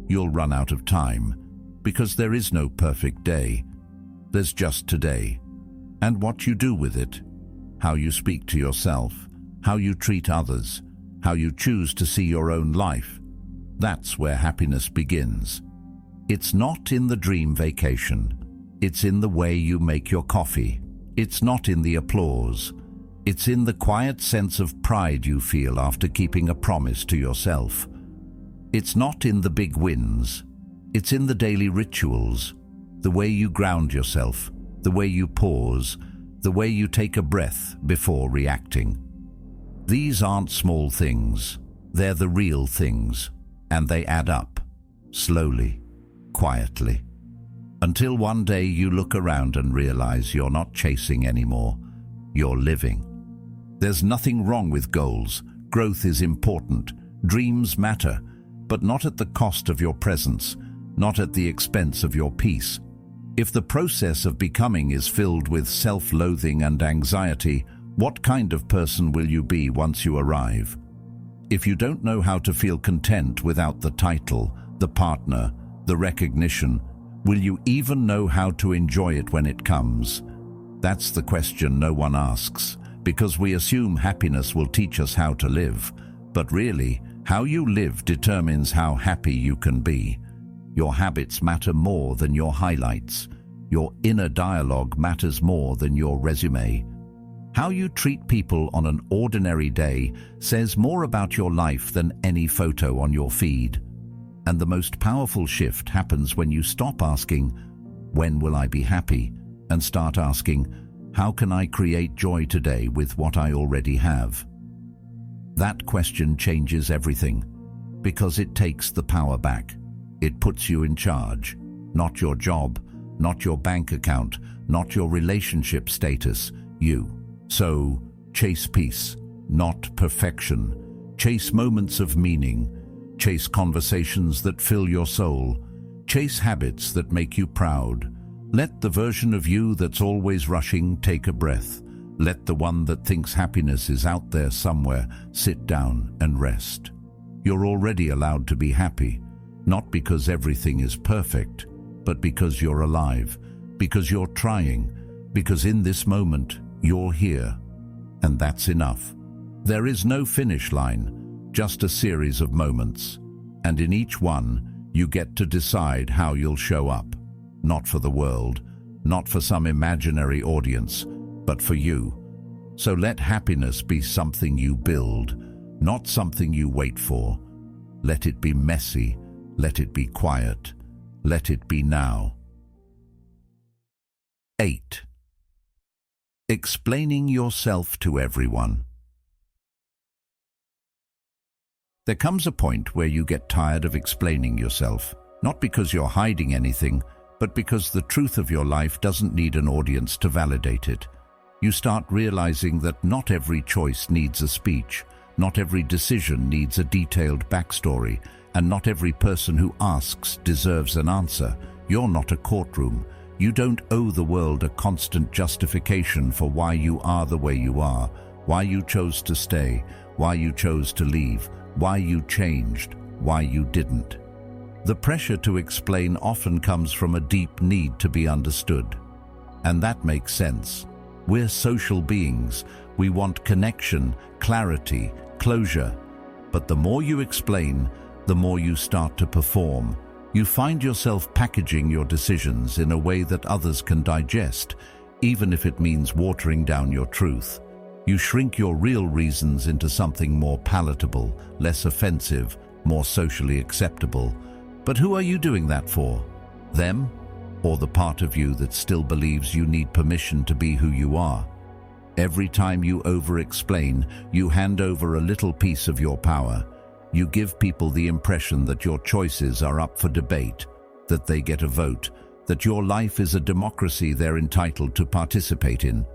you'll run out of time, because there is no perfect day. There's just today. And what you do with it, how you speak to yourself, how you treat others, how you choose to see your own life, that's where happiness begins. It's not in the dream vacation. It's in the way you make your coffee. It's not in the applause. It's in the quiet sense of pride you feel after keeping a promise to yourself. It's not in the big wins. It's in the daily rituals, the way you ground yourself, the way you pause, the way you take a breath before reacting. These aren't small things. They're the real things, and they add up, slowly, quietly, until one day you look around and realize you're not chasing anymore. You're living. There's nothing wrong with goals. Growth is important. Dreams matter, but not at the cost of your presence, not at the expense of your peace. If the process of becoming is filled with self-loathing and anxiety, what kind of person will you be once you arrive? If you don't know how to feel content without the title, the partner, the recognition, will you even know how to enjoy it when it comes? That's the question no one asks, because we assume happiness will teach us how to live. But really, how you live determines how happy you can be. Your habits matter more than your highlights. Your inner dialogue matters more than your resume. How you treat people on an ordinary day says more about your life than any photo on your feed. And the most powerful shift happens when you stop asking, "When will I be happy?" and start asking, "How can I create joy today with what I already have?" That question changes everything, because it takes the power back. It puts you in charge, not your job, not your bank account, not your relationship status, you. So, chase peace, not perfection. Chase moments of meaning. Chase conversations that fill your soul. Chase habits that make you proud. Let the version of you that's always rushing take a breath. Let the one that thinks happiness is out there somewhere sit down and rest. You're already allowed to be happy, not because everything is perfect, but because you're alive, because you're trying, because in this moment, you're here. And that's enough. There is no finish line, just a series of moments. And in each one, you get to decide how you'll show up. Not for the world, not for some imaginary audience, but for you. So let happiness be something you build, not something you wait for. Let it be messy, let it be quiet, let it be now. 8. Explaining yourself to everyone. There comes a point where you get tired of explaining yourself, not because you're hiding anything, but because the truth of your life doesn't need an audience to validate it. You start realizing that not every choice needs a speech, not every decision needs a detailed backstory, and not every person who asks deserves an answer. You're not a courtroom. You don't owe the world a constant justification for why you are the way you are, why you chose to stay, why you chose to leave, why you changed, why you didn't. The pressure to explain often comes from a deep need to be understood. And that makes sense. We're social beings. We want connection, clarity, closure. But the more you explain, the more you start to perform. You find yourself packaging your decisions in a way that others can digest, even if it means watering down your truth. You shrink your real reasons into something more palatable, less offensive, more socially acceptable. But who are you doing that for? Them? Or the part of you that still believes you need permission to be who you are? Every time you over-explain, you hand over a little piece of your power. You give people the impression that your choices are up for debate, that they get a vote, that your life is a democracy they're entitled to participate in.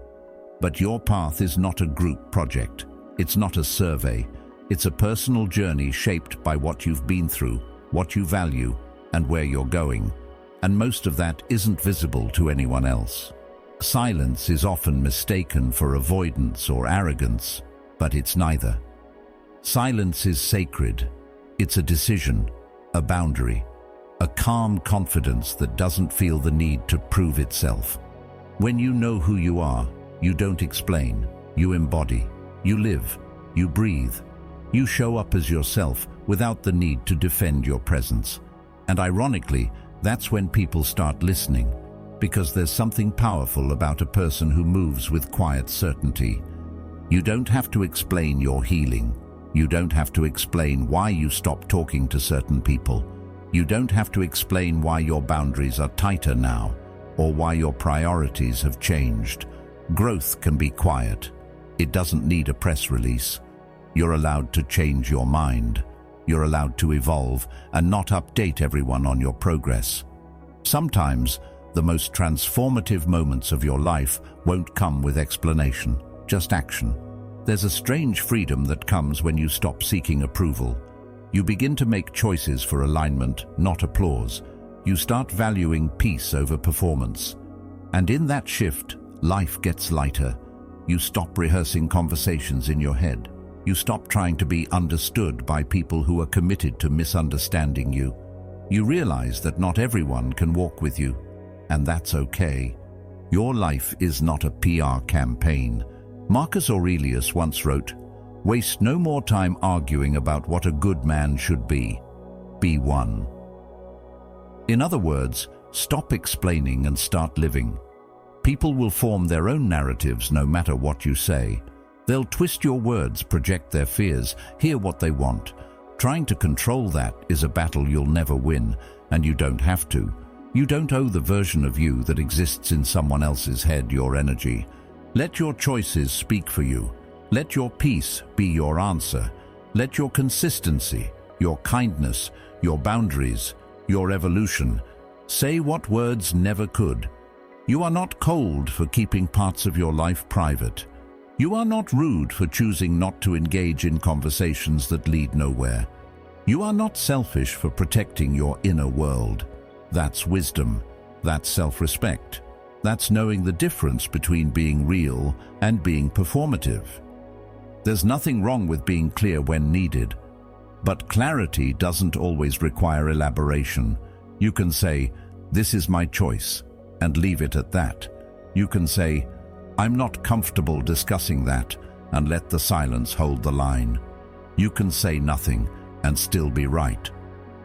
But your path is not a group project. It's not a survey. It's a personal journey shaped by what you've been through, what you value, and where you're going. And most of that isn't visible to anyone else. Silence is often mistaken for avoidance or arrogance, but it's neither. Silence is sacred. It's a decision, a boundary, a calm confidence that doesn't feel the need to prove itself. When you know who you are, you don't explain, you embody, you live, you breathe. You show up as yourself without the need to defend your presence. And ironically, that's when people start listening, because there's something powerful about a person who moves with quiet certainty. You don't have to explain your healing. You don't have to explain why you stopped talking to certain people. You don't have to explain why your boundaries are tighter now, or why your priorities have changed. Growth can be quiet. It doesn't need a press release. You're allowed to change your mind. You're allowed to evolve and not update everyone on your progress. Sometimes, the most transformative moments of your life won't come with explanation, just action. There's a strange freedom that comes when you stop seeking approval. You begin to make choices for alignment, not applause. You start valuing peace over performance. And in that shift, life gets lighter. You stop rehearsing conversations in your head. You stop trying to be understood by people who are committed to misunderstanding you. You realize that not everyone can walk with you, and that's okay. Your life is not a PR campaign. Marcus Aurelius once wrote, "Waste no more time arguing about what a good man should be. Be one." In other words, stop explaining and start living. People will form their own narratives no matter what you say. They'll twist your words, project their fears, hear what they want. Trying to control that is a battle you'll never win, and you don't have to. You don't owe the version of you that exists in someone else's head your energy. Let your choices speak for you. Let your peace be your answer. Let your consistency, your kindness, your boundaries, your evolution, say what words never could. You are not cold for keeping parts of your life private. You are not rude for choosing not to engage in conversations that lead nowhere. You are not selfish for protecting your inner world. That's wisdom. That's self-respect. That's knowing the difference between being real and being performative. There's nothing wrong with being clear when needed, but clarity doesn't always require elaboration. You can say, "This is my choice," and leave it at that. You can say, "I'm not comfortable discussing that," and let the silence hold the line. You can say nothing and still be right,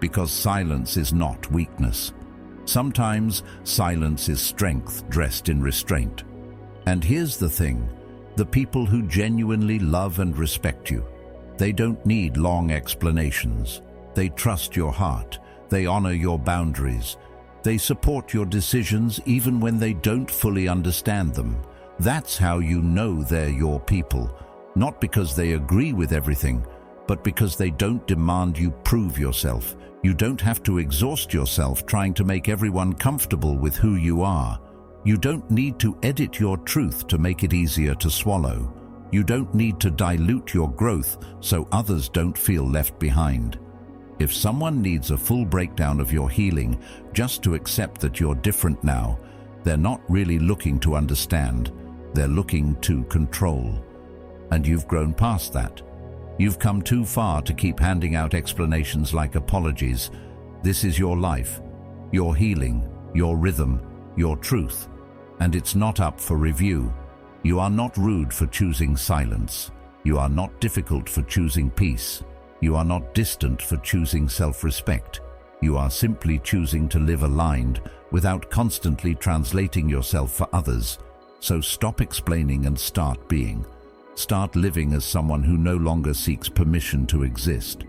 because silence is not weakness. Sometimes silence is strength dressed in restraint. And here's the thing, the people who genuinely love and respect you, they don't need long explanations. They trust your heart. They honor your boundaries. They support your decisions even when they don't fully understand them. That's how you know they're your people, not because they agree with everything, but because they don't demand you prove yourself. You don't have to exhaust yourself trying to make everyone comfortable with who you are. You don't need to edit your truth to make it easier to swallow. You don't need to dilute your growth so others don't feel left behind. If someone needs a full breakdown of your healing just to accept that you're different now, they're not really looking to understand. They're looking to control. And you've grown past that. You've come too far to keep handing out explanations like apologies. This is your life, your healing, your rhythm, your truth, and it's not up for review. You are not rude for choosing silence. You are not difficult for choosing peace. You are not distant for choosing self-respect. You are simply choosing to live aligned without constantly translating yourself for others. So stop explaining and start being. Start living as someone who no longer seeks permission to exist.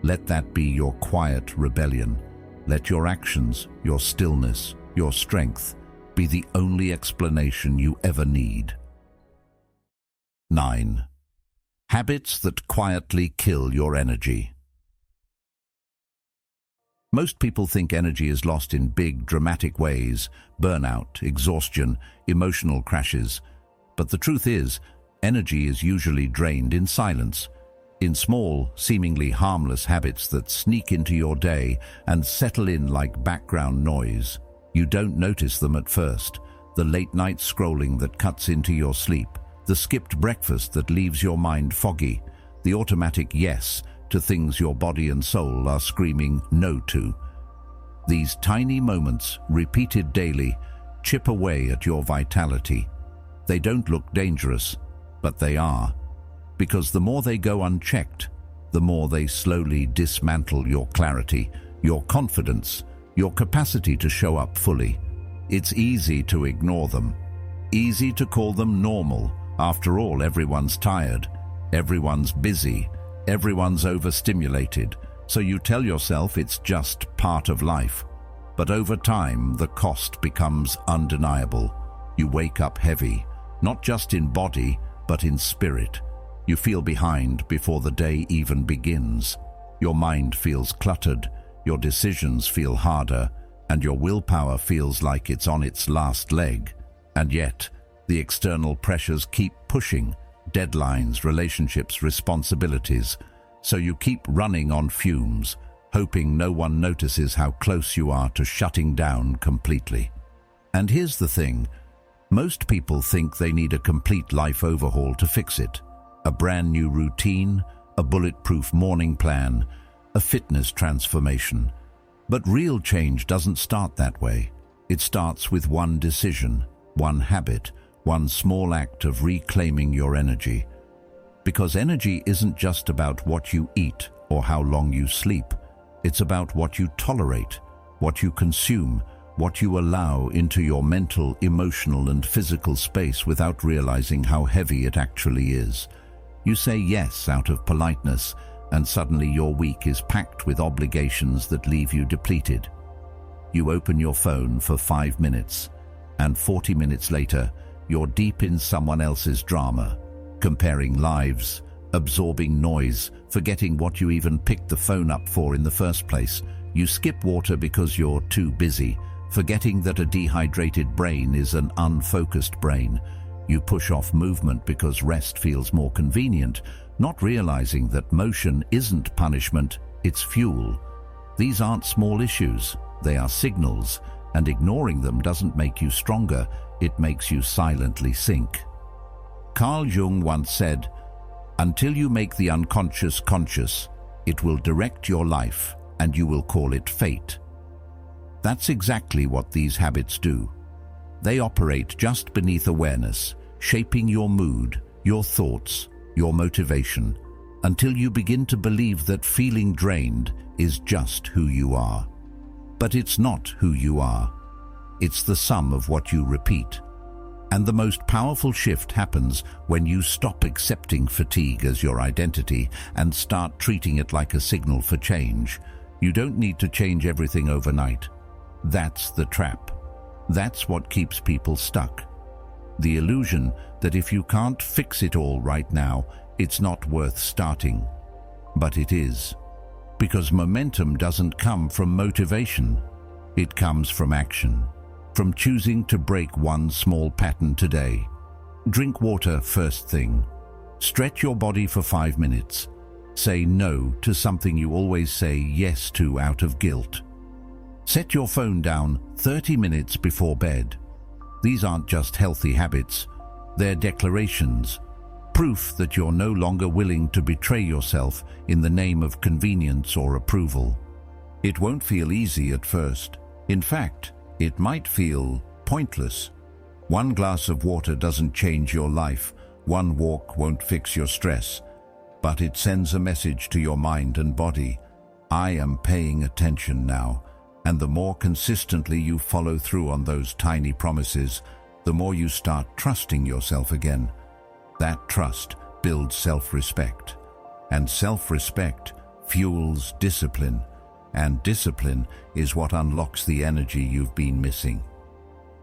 Let that be your quiet rebellion. Let your actions, your stillness, your strength be the only explanation you ever need. 9. Habits that quietly kill your energy. Most people think energy is lost in big, dramatic ways: burnout, exhaustion, emotional crashes. But the truth is, energy is usually drained in silence, in small, seemingly harmless habits that sneak into your day and settle in like background noise. You don't notice them at first: the late-night scrolling that cuts into your sleep, the skipped breakfast that leaves your mind foggy, the automatic yes to things your body and soul are screaming no to. These tiny moments, repeated daily, chip away at your vitality. They don't look dangerous, but they are. Because the more they go unchecked, the more they slowly dismantle your clarity, your confidence, your capacity to show up fully. It's easy to ignore them. Easy to call them normal. After all, everyone's tired, everyone's busy, everyone's overstimulated, so you tell yourself it's just part of life. But over time, the cost becomes undeniable. You wake up heavy, not just in body, but in spirit. You feel behind before the day even begins. Your mind feels cluttered, your decisions feel harder, and your willpower feels like it's on its last leg. And yet, the external pressures keep pushing: deadlines, relationships, responsibilities. So you keep running on fumes, hoping no one notices how close you are to shutting down completely. And here's the thing: most people think they need a complete life overhaul to fix it. A brand new routine, a bulletproof morning plan, a fitness transformation. But real change doesn't start that way. It starts with one decision, one habit, one small act of reclaiming your energy. Because energy isn't just about what you eat or how long you sleep. It's about what you tolerate, what you consume, what you allow into your mental, emotional, and physical space without realizing how heavy it actually is. You say yes out of politeness, and suddenly your week is packed with obligations that leave you depleted. You open your phone for 5 minutes, and 40 minutes later, you're deep in someone else's drama, comparing lives, absorbing noise, forgetting what you even picked the phone up for in the first place. You skip water because you're too busy, forgetting that a dehydrated brain is an unfocused brain. You push off movement because rest feels more convenient, not realizing that motion isn't punishment, it's fuel. These aren't small issues, they are signals, and ignoring them doesn't make you stronger, it makes you silently sink. Carl Jung once said, "Until you make the unconscious conscious, it will direct your life, and you will call it fate." That's exactly what these habits do. They operate just beneath awareness, shaping your mood, your thoughts, your motivation, until you begin to believe that feeling drained is just who you are. But it's not who you are. It's the sum of what you repeat. And the most powerful shift happens when you stop accepting fatigue as your identity and start treating it like a signal for change. You don't need to change everything overnight. That's the trap. That's what keeps people stuck. The illusion that if you can't fix it all right now, it's not worth starting. But it is. Because momentum doesn't come from motivation. It comes from action. From choosing to break one small pattern today. Drink water first thing. Stretch your body for 5 minutes. Say no to something you always say yes to out of guilt. Set your phone down 30 minutes before bed. These aren't just healthy habits, they're declarations, proof that you're no longer willing to betray yourself in the name of convenience or approval. It won't feel easy at first. In fact, it might feel pointless. One glass of water doesn't change your life, one walk won't fix your stress, but it sends a message to your mind and body: I am paying attention now. And the more consistently you follow through on those tiny promises, the more you start trusting yourself again. That trust builds self-respect, and self-respect fuels discipline, and discipline is what unlocks the energy you've been missing.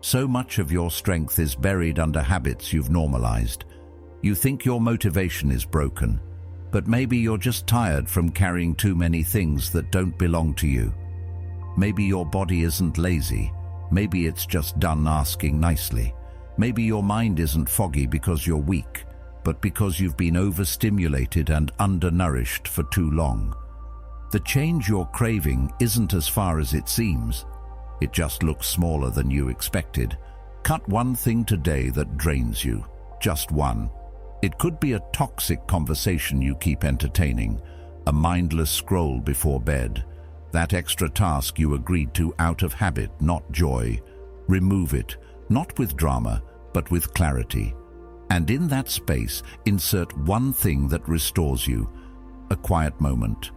So much of your strength is buried under habits you've normalized. You think your motivation is broken, but maybe you're just tired from carrying too many things that don't belong to you. Maybe your body isn't lazy. Maybe it's just done asking nicely. Maybe your mind isn't foggy because you're weak, but because you've been overstimulated and undernourished for too long. The change you're craving isn't as far as it seems. It just looks smaller than you expected. Cut one thing today that drains you. Just one. It could be a toxic conversation you keep entertaining, a mindless scroll before bed, that extra task you agreed to out of habit, not joy. Remove it, not with drama, but with clarity. And in that space, insert one thing that restores you. A quiet moment,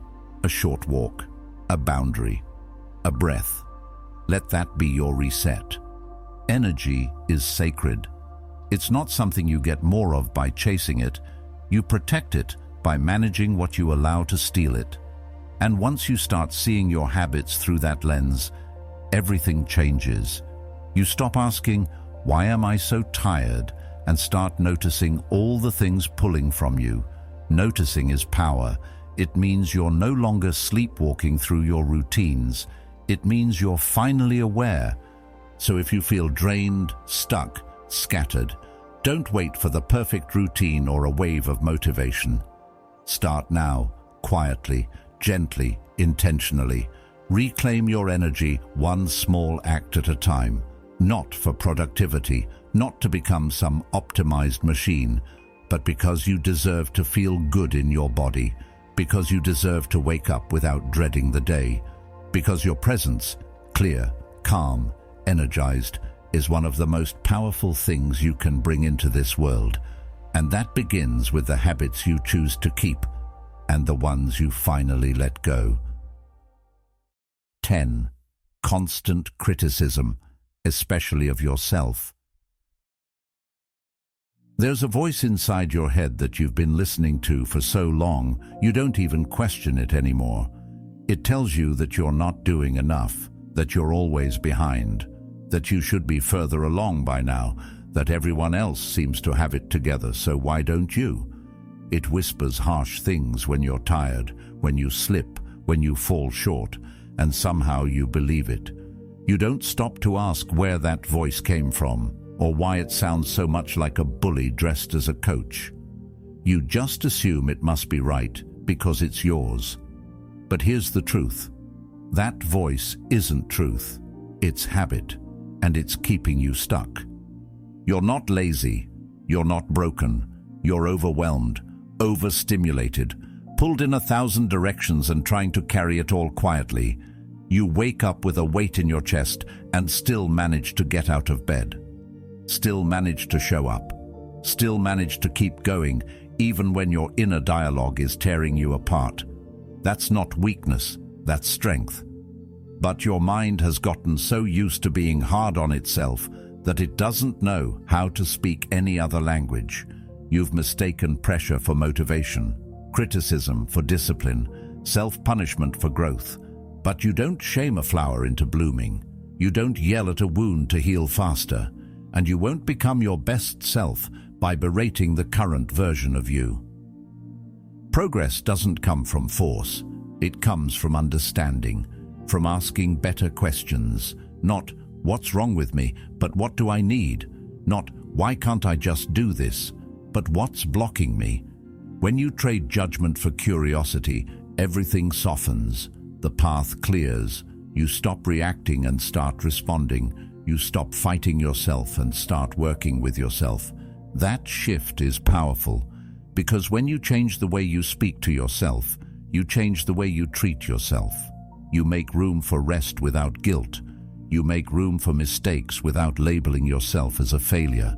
a short walk, a boundary, a breath. Let that be your reset. Energy is sacred. It's not something you get more of by chasing it. You protect it by managing what you allow to steal it. And once you start seeing your habits through that lens, everything changes. You stop asking, "Why am I so tired?" and start noticing all the things pulling from you. Noticing is power. It means you're no longer sleepwalking through your routines. It means you're finally aware. So if you feel drained, stuck, scattered, don't wait for the perfect routine or a wave of motivation. Start now, quietly, gently, intentionally. Reclaim your energy one small act at a time. Not for productivity, not to become some optimized machine, but because you deserve to feel good in your body, because you deserve to wake up without dreading the day, because your presence, clear, calm, energized, is one of the most powerful things you can bring into this world. And that begins with the habits you choose to keep and the ones you finally let go. 10. Constant criticism, especially of yourself. There's a voice inside your head that you've been listening to for so long, you don't even question it anymore. It tells you that you're not doing enough, that you're always behind, that you should be further along by now, that everyone else seems to have it together, so why don't you? It whispers harsh things when you're tired, when you slip, when you fall short, and somehow you believe it. You don't stop to ask where that voice came from, or why it sounds so much like a bully dressed as a coach. You just assume it must be right because it's yours. But here's the truth. That voice isn't truth. It's habit, and it's keeping you stuck. You're not lazy. You're not broken. You're overwhelmed, overstimulated, pulled in 1,000 directions and trying to carry it all quietly. You wake up with a weight in your chest and still manage to get out of bed. Still manage to show up. Still manage to keep going, even when your inner dialogue is tearing you apart. That's not weakness, that's strength. But your mind has gotten so used to being hard on itself that it doesn't know how to speak any other language. You've mistaken pressure for motivation, criticism for discipline, self-punishment for growth. But you don't shame a flower into blooming. You don't yell at a wound to heal faster. And you won't become your best self by berating the current version of you. Progress doesn't come from force. It comes from understanding, from asking better questions. Not, "What's wrong with me?" but "What do I need?" Not, "Why can't I just do this?" but "What's blocking me?" When you trade judgment for curiosity, everything softens. The path clears. You stop reacting and start responding. You stop fighting yourself and start working with yourself. That shift is powerful, because when you change the way you speak to yourself, you change the way you treat yourself. You make room for rest without guilt. You make room for mistakes without labeling yourself as a failure.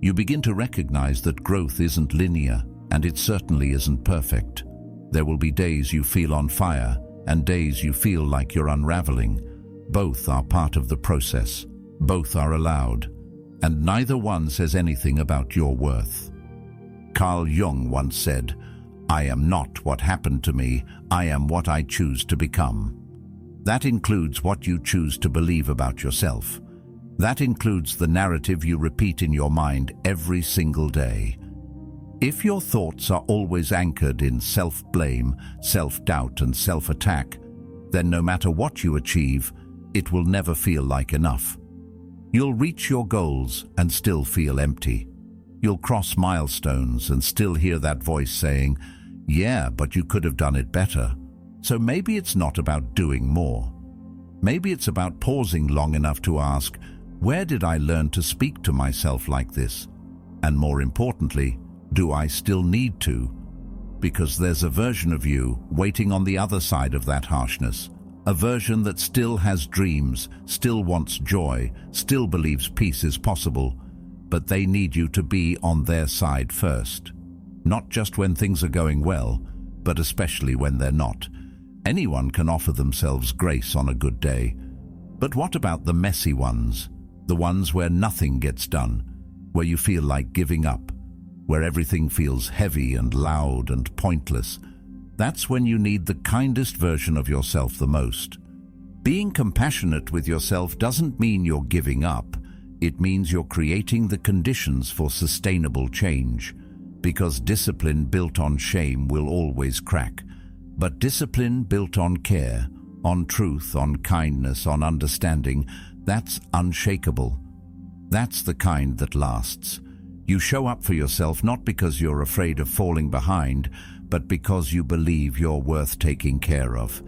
You begin to recognize that growth isn't linear, and it certainly isn't perfect. There will be days you feel on fire, and days you feel like you're unraveling. Both are part of the process. Both are allowed, and neither one says anything about your worth. Carl Jung once said, "I am not what happened to me, I am what I choose to become." That includes what you choose to believe about yourself. That includes the narrative you repeat in your mind every single day. If your thoughts are always anchored in self-blame, self-doubt, and self-attack, then no matter what you achieve, it will never feel like enough. You'll reach your goals and still feel empty. You'll cross milestones and still hear that voice saying, "Yeah, but you could have done it better." So maybe it's not about doing more. Maybe it's about pausing long enough to ask, where did I learn to speak to myself like this? And more importantly, do I still need to? Because there's a version of you waiting on the other side of that harshness. A version that still has dreams, still wants joy, still believes peace is possible, but they need you to be on their side first. Not just when things are going well, but especially when they're not. Anyone can offer themselves grace on a good day. But what about the messy ones? The ones where nothing gets done, where you feel like giving up, where everything feels heavy and loud and pointless. That's when you need the kindest version of yourself the most. Being compassionate with yourself doesn't mean you're giving up. It means you're creating the conditions for sustainable change. Because discipline built on shame will always crack. But discipline built on care, on truth, on kindness, on understanding, that's unshakable. That's the kind that lasts. You show up for yourself not because you're afraid of falling behind, but because you believe you're worth taking care of.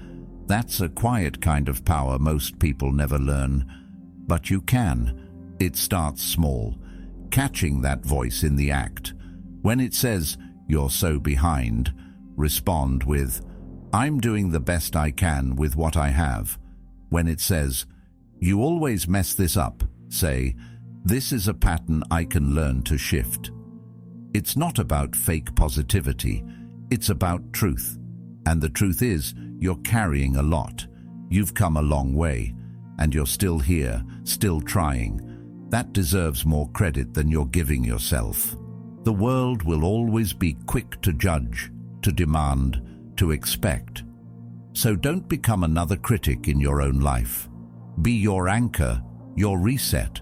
That's a quiet kind of power most people never learn. But you can. It starts small, catching that voice in the act. When it says, "You're so behind," respond with, "I'm doing the best I can with what I have." When it says, "You always mess this up," say, "This is a pattern I can learn to shift." It's not about fake positivity, it's about truth. And the truth is, you're carrying a lot. You've come a long way, and you're still here, still trying. That deserves more credit than you're giving yourself. The world will always be quick to judge, to demand, to expect. So don't become another critic in your own life. Be your anchor, your reset,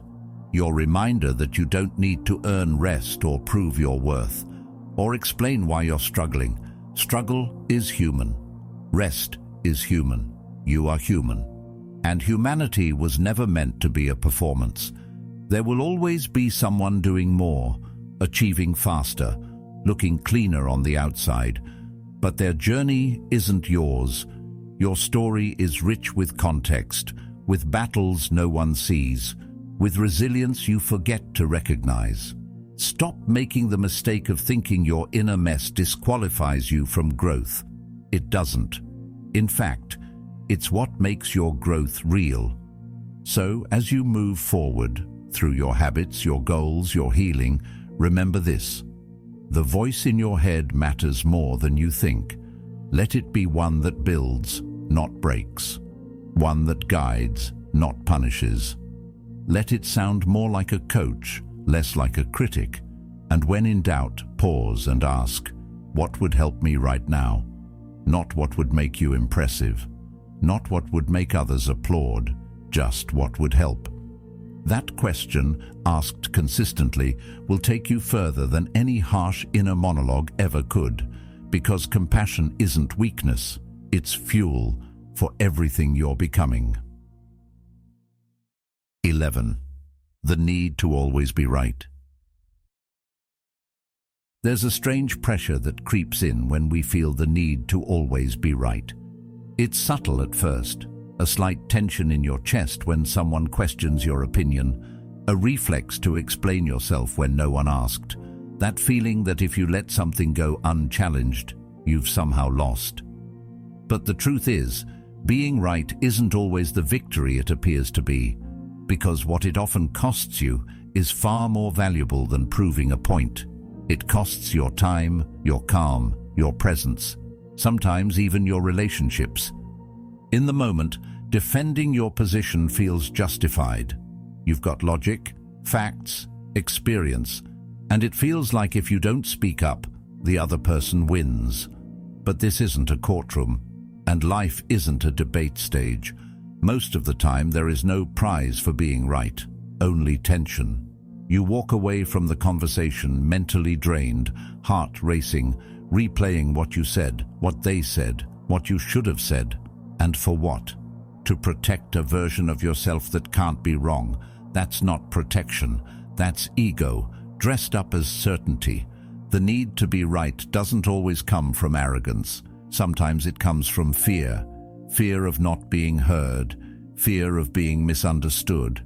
your reminder that you don't need to earn rest or prove your worth, or explain why you're struggling. Struggle is human. Rest is human. You are human. And humanity was never meant to be a performance. There will always be someone doing more, achieving faster, looking cleaner on the outside. But their journey isn't yours. Your story is rich with context, with battles no one sees, with resilience you forget to recognize. Stop making the mistake of thinking your inner mess disqualifies you from growth. It doesn't. In fact, it's what makes your growth real. So, as you move forward, through your habits, your goals, your healing, remember this. The voice in your head matters more than you think. Let it be one that builds, not breaks. One that guides, not punishes. Let it sound more like a coach, less like a critic. And when in doubt, pause and ask, what would help me right now? Not what would make you impressive. Not what would make others applaud. Just what would help. That question, asked consistently, will take you further than any harsh inner monologue ever could, because compassion isn't weakness, it's fuel for everything you're becoming. 11. The need to always be right. There's a strange pressure that creeps in when we feel the need to always be right. It's subtle at first, a slight tension in your chest when someone questions your opinion, a reflex to explain yourself when no one asked, that feeling that if you let something go unchallenged, you've somehow lost. But the truth is, being right isn't always the victory it appears to be, because what it often costs you is far more valuable than proving a point. It costs your time, your calm, your presence, sometimes even your relationships. In the moment, defending your position feels justified. You've got logic, facts, experience, and it feels like if you don't speak up, the other person wins. But this isn't a courtroom, and life isn't a debate stage. Most of the time there is no prize for being right, only tension. You walk away from the conversation mentally drained, heart racing, replaying what you said, what they said, what you should have said, and for what? To protect a version of yourself that can't be wrong. That's not protection, that's ego, dressed up as certainty. The need to be right doesn't always come from arrogance. Sometimes it comes from fear. Fear of not being heard, fear of being misunderstood,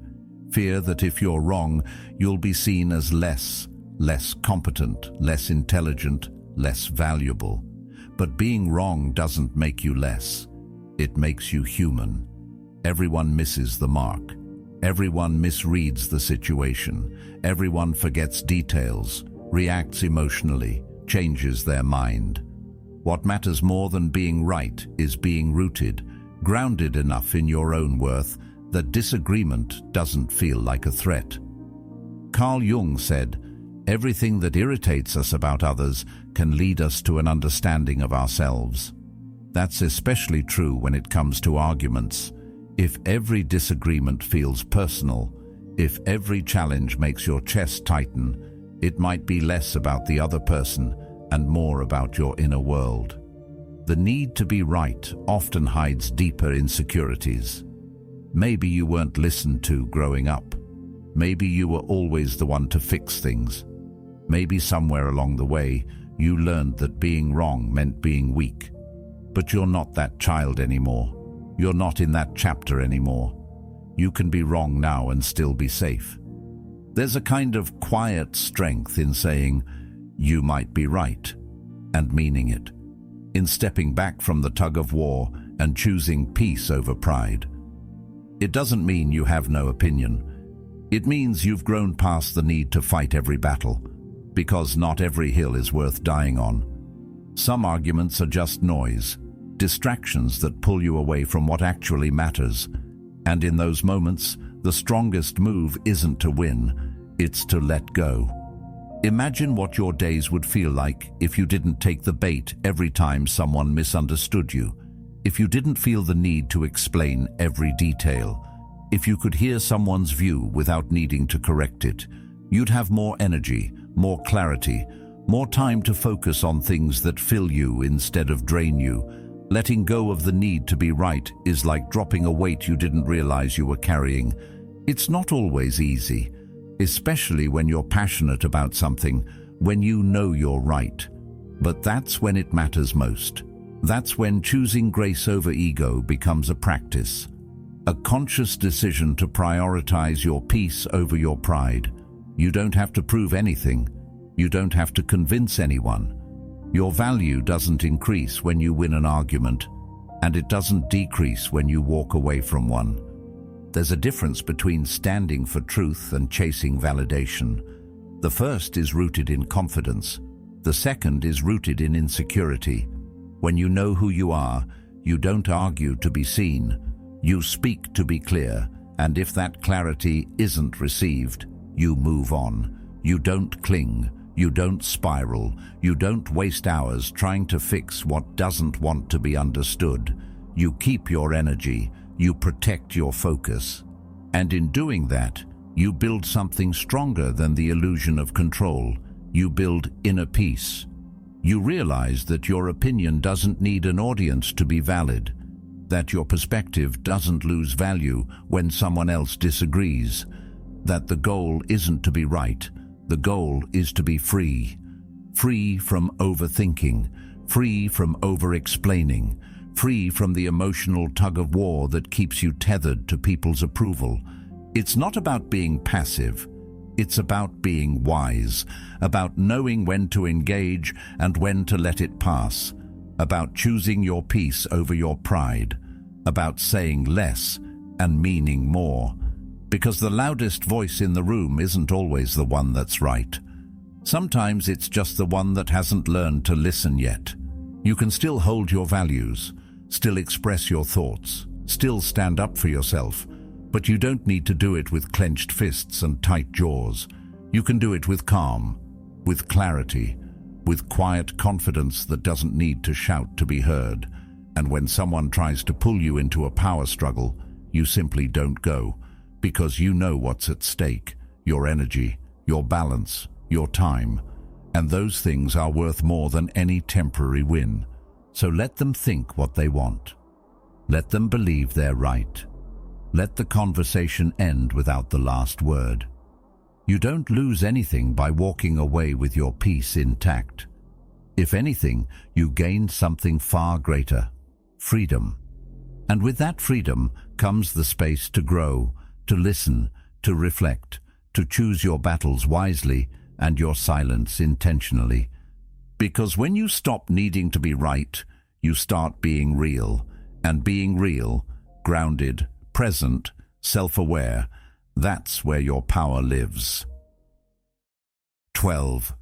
fear that if you're wrong, you'll be seen as less competent, less intelligent, less valuable. But being wrong doesn't make you less. It makes you human. Everyone misses the mark. Everyone misreads the situation. Everyone forgets details, reacts emotionally, changes their mind. What matters more than being right is being rooted, grounded enough in your own worth that disagreement doesn't feel like a threat. Carl Jung said, "Everything that irritates us about others can lead us to an understanding of ourselves." That's especially true when it comes to arguments. If every disagreement feels personal, if every challenge makes your chest tighten, it might be less about the other person and more about your inner world. The need to be right often hides deeper insecurities. Maybe you weren't listened to growing up. Maybe you were always the one to fix things. Maybe somewhere along the way, you learned that being wrong meant being weak. But you're not that child anymore. You're not in that chapter anymore. You can be wrong now and still be safe. There's a kind of quiet strength in saying, "You might be right," and meaning it. In stepping back from the tug of war and choosing peace over pride. It doesn't mean you have no opinion. It means you've grown past the need to fight every battle, because not every hill is worth dying on. Some arguments are just noise, distractions that pull you away from what actually matters. And in those moments, the strongest move isn't to win, it's to let go. Imagine what your days would feel like if you didn't take the bait every time someone misunderstood you, if you didn't feel the need to explain every detail, if you could hear someone's view without needing to correct it. You'd have more energy, more clarity, more time to focus on things that fill you instead of drain you. Letting go of the need to be right is like dropping a weight you didn't realize you were carrying. It's not always easy, especially when you're passionate about something, when you know you're right. But that's when it matters most. That's when choosing grace over ego becomes a practice, a conscious decision to prioritize your peace over your pride. You don't have to prove anything. You don't have to convince anyone. Your value doesn't increase when you win an argument, and it doesn't decrease when you walk away from one. There's a difference between standing for truth and chasing validation. The first is rooted in confidence. The second is rooted in insecurity. When you know who you are, you don't argue to be seen. You speak to be clear, and if that clarity isn't received, you move on. You don't cling. You don't spiral. You don't waste hours trying to fix what doesn't want to be understood. You keep your energy. You protect your focus. And in doing that, you build something stronger than the illusion of control. You build inner peace. You realize that your opinion doesn't need an audience to be valid, that your perspective doesn't lose value when someone else disagrees, that the goal isn't to be right. The goal is to be free. Free from overthinking, free from over-explaining, free from the emotional tug-of-war that keeps you tethered to people's approval. It's not about being passive. It's about being wise, about knowing when to engage and when to let it pass, about choosing your peace over your pride, about saying less and meaning more. Because the loudest voice in the room isn't always the one that's right. Sometimes it's just the one that hasn't learned to listen yet. You can still hold your values, still express your thoughts, still stand up for yourself, but you don't need to do it with clenched fists and tight jaws. You can do it with calm, with clarity, with quiet confidence that doesn't need to shout to be heard. And when someone tries to pull you into a power struggle, you simply don't go. Because you know what's at stake, your energy, your balance, your time, and those things are worth more than any temporary win. So let them think what they want. Let them believe they're right. Let the conversation end without the last word. You don't lose anything by walking away with your peace intact. If anything, you gain something far greater: freedom. And with that freedom comes the space to grow, to listen, to reflect, to choose your battles wisely and your silence intentionally. Because when you stop needing to be right, you start being real. And being real, grounded, present, self-aware, that's where your power lives. 12.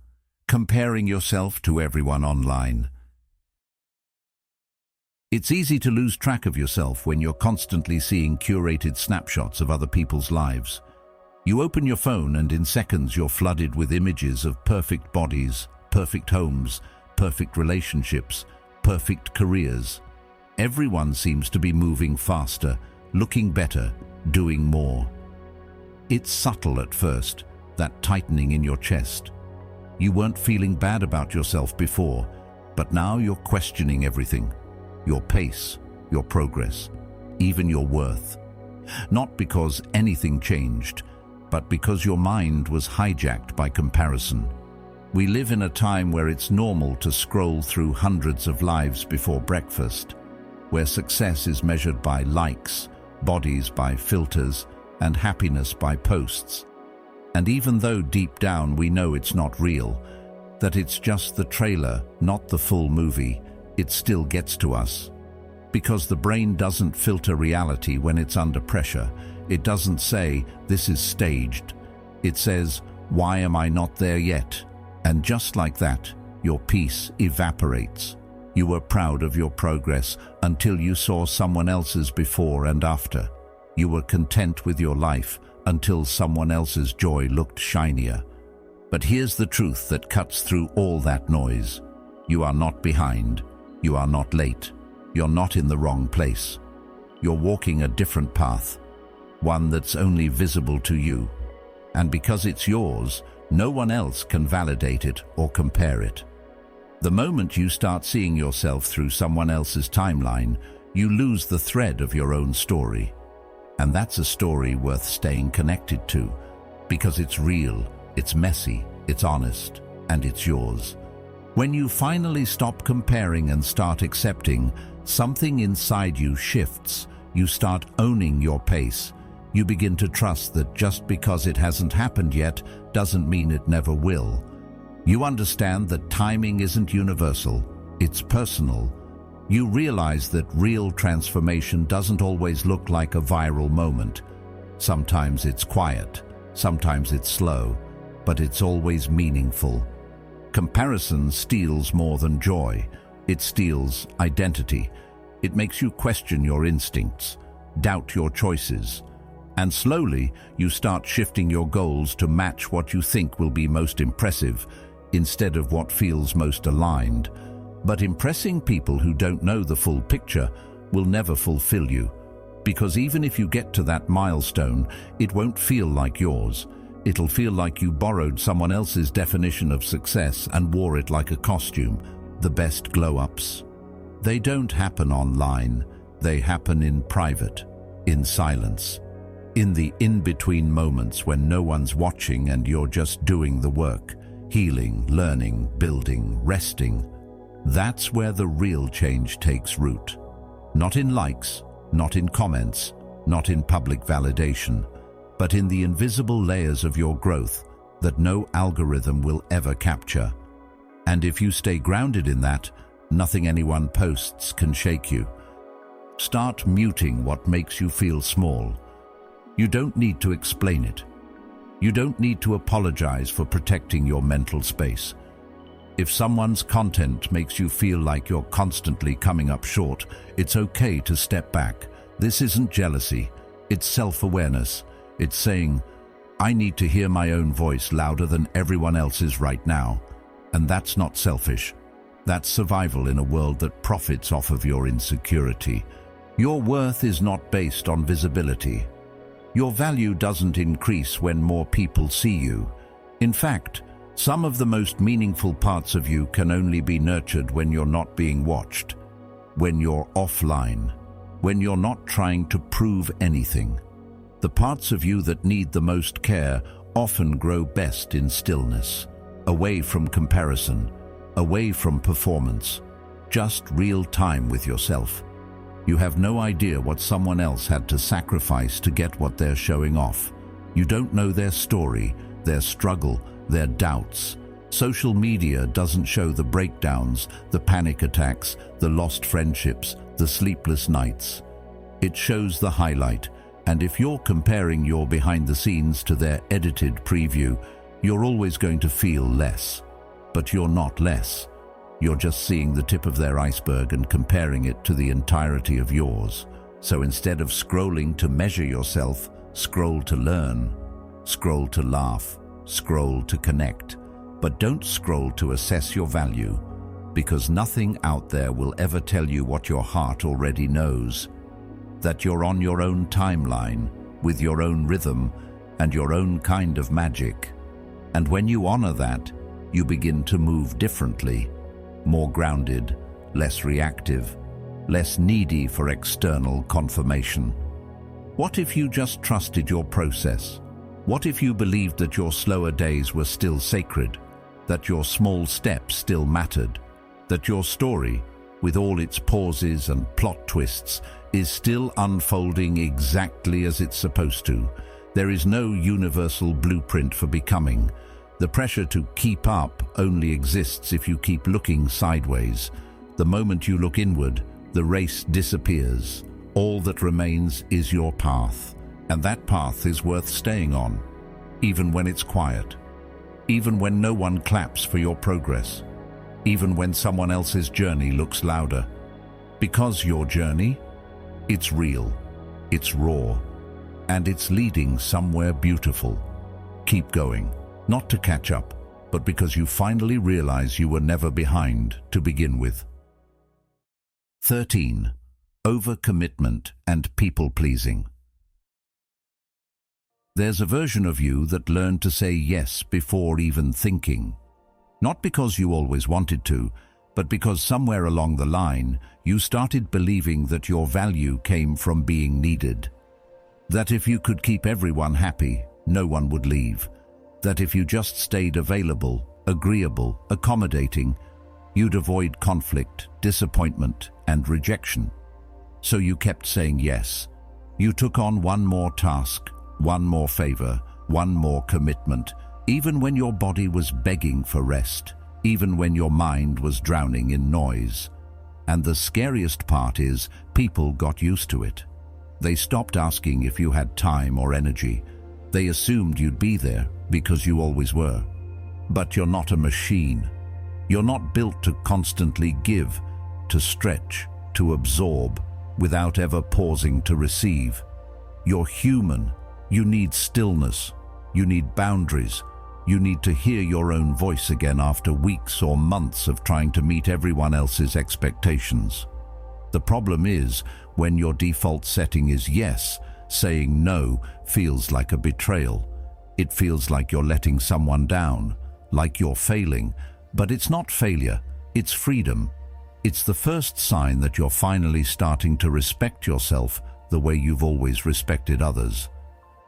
Comparing yourself to everyone online. It's easy to lose track of yourself when you're constantly seeing curated snapshots of other people's lives. You open your phone and in seconds you're flooded with images of perfect bodies, perfect homes, perfect relationships, perfect careers. Everyone seems to be moving faster, looking better, doing more. It's subtle at first, that tightening in your chest. You weren't feeling bad about yourself before, but now you're questioning everything. Your pace, your progress, even your worth. Not because anything changed, but because your mind was hijacked by comparison. We live in a time where it's normal to scroll through hundreds of lives before breakfast, where success is measured by likes, bodies by filters, and happiness by posts. And even though deep down we know it's not real, that it's just the trailer, not the full movie, it still gets to us. Because the brain doesn't filter reality when it's under pressure. It doesn't say, "This is staged." It says, "Why am I not there yet?" And just like that, your peace evaporates. You were proud of your progress until you saw someone else's before and after. You were content with your life until someone else's joy looked shinier. But here's the truth that cuts through all that noise. You are not behind. You are not late. You're not in the wrong place. You're walking a different path, one that's only visible to you. And because it's yours, no one else can validate it or compare it. The moment you start seeing yourself through someone else's timeline, you lose the thread of your own story. And that's a story worth staying connected to, because it's real, it's messy, it's honest, and it's yours. When you finally stop comparing and start accepting, something inside you shifts. You start owning your pace. You begin to trust that just because it hasn't happened yet doesn't mean it never will. You understand that timing isn't universal, it's personal. You realize that real transformation doesn't always look like a viral moment. Sometimes it's quiet, sometimes it's slow, but it's always meaningful. Comparison steals more than joy. It steals identity. It makes you question your instincts, doubt your choices, and slowly you start shifting your goals to match what you think will be most impressive instead of what feels most aligned. But impressing people who don't know the full picture will never fulfill you, because even if you get to that milestone, it won't feel like yours. It'll feel like you borrowed someone else's definition of success and wore it like a costume. The best glow-ups. They don't happen online. They happen in private, in silence, in the in-between moments when no one's watching and you're just doing the work, healing, learning, building, resting. That's where the real change takes root. Not in likes, not in comments, not in public validation, but in the invisible layers of your growth that no algorithm will ever capture. And if you stay grounded in that, nothing anyone posts can shake you. Start muting what makes you feel small. You don't need to explain it. You don't need to apologize for protecting your mental space. If someone's content makes you feel like you're constantly coming up short, it's okay to step back. This isn't jealousy. It's self-awareness. It's saying, I need to hear my own voice louder than everyone else's right now. And that's not selfish. That's survival in a world that profits off of your insecurity. Your worth is not based on visibility. Your value doesn't increase when more people see you. In fact, some of the most meaningful parts of you can only be nurtured when you're not being watched, when you're offline, when you're not trying to prove anything. The parts of you that need the most care often grow best in stillness, away from comparison, away from performance, just real time with yourself. You have no idea what someone else had to sacrifice to get what they're showing off. You don't know their story, their struggle, their doubts. Social media doesn't show the breakdowns, the panic attacks, the lost friendships, the sleepless nights. It shows the highlight, and if you're comparing your behind the scenes to their edited preview, you're always going to feel less. But you're not less. You're just seeing the tip of their iceberg and comparing it to the entirety of yours. So instead of scrolling to measure yourself, scroll to learn, scroll to laugh, scroll to connect. But don't scroll to assess your value, because nothing out there will ever tell you what your heart already knows. That you're on your own timeline, with your own rhythm and your own kind of magic. And when you honor that, you begin to move differently, more grounded, less reactive, less needy for external confirmation. What if you just trusted your process? What if you believed that your slower days were still sacred, that your small steps still mattered, that your story, with all its pauses and plot twists, is still unfolding exactly as it's supposed to? There is no universal blueprint for becoming. The pressure to keep up only exists if you keep looking sideways. The moment you look inward, the race disappears. All that remains is your path, and that path is worth staying on, even when it's quiet, even when no one claps for your progress, even when someone else's journey looks louder. Because your journey, it's real, it's raw, and it's leading somewhere beautiful. Keep going, not to catch up, but because you finally realize you were never behind to begin with. 13. Overcommitment and people-pleasing. There's a version of you that learned to say yes before even thinking. Not because you always wanted to, but because somewhere along the line, you started believing that your value came from being needed. That if you could keep everyone happy, no one would leave. That if you just stayed available, agreeable, accommodating, you'd avoid conflict, disappointment, and rejection. So you kept saying yes. You took on one more task, one more favor, one more commitment, even when your body was begging for rest, even when your mind was drowning in noise. And the scariest part is, people got used to it. They stopped asking if you had time or energy. They assumed you'd be there because you always were. But you're not a machine. You're not built to constantly give, to stretch, to absorb, without ever pausing to receive. You're human. You need stillness. You need boundaries. You need to hear your own voice again after weeks or months of trying to meet everyone else's expectations. The problem is, when your default setting is yes, saying no feels like a betrayal. It feels like you're letting someone down, like you're failing. But it's not failure, it's freedom. It's the first sign that you're finally starting to respect yourself the way you've always respected others.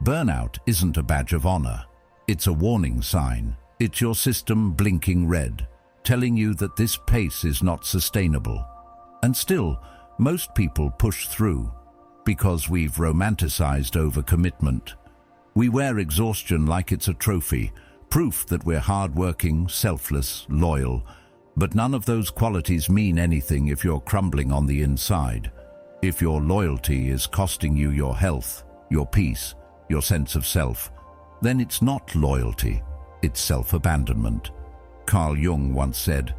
Burnout isn't a badge of honor. It's a warning sign. It's your system blinking red, telling you that this pace is not sustainable. And still, most people push through because we've romanticized overcommitment. We wear exhaustion like it's a trophy, proof that we're hardworking, selfless, loyal. But none of those qualities mean anything if you're crumbling on the inside. If your loyalty is costing you your health, your peace, your sense of self, then it's not loyalty, it's self-abandonment. Carl Jung once said,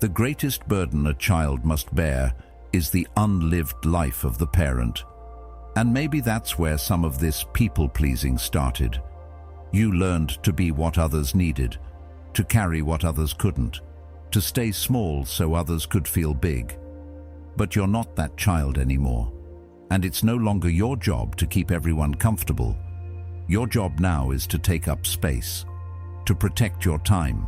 "The greatest burden a child must bear is the unlived life of the parent." And maybe that's where some of this people-pleasing started. You learned to be what others needed, to carry what others couldn't, to stay small so others could feel big. But you're not that child anymore, and it's no longer your job to keep everyone comfortable. Your job now is to take up space, to protect your time,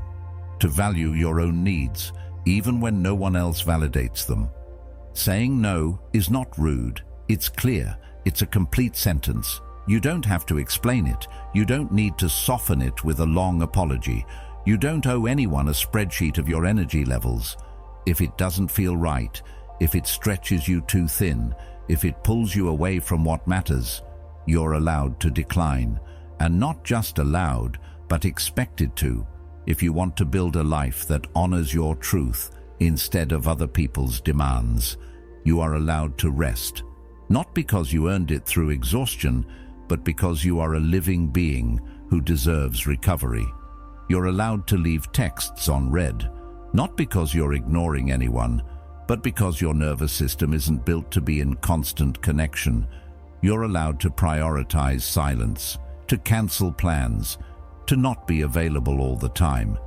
to value your own needs, even when no one else validates them. Saying no is not rude, it's clear, it's a complete sentence. You don't have to explain it, you don't need to soften it with a long apology. You don't owe anyone a spreadsheet of your energy levels. If it doesn't feel right, if it stretches you too thin, if it pulls you away from what matters, you're allowed to decline. And not just allowed, but expected to, if you want to build a life that honors your truth instead of other people's demands. You are allowed to rest, not because you earned it through exhaustion, but because you are a living being who deserves recovery. You're allowed to leave texts on read, not because you're ignoring anyone, but because your nervous system isn't built to be in constant connection. You're allowed to prioritize silence, to cancel plans, to not be available all the time.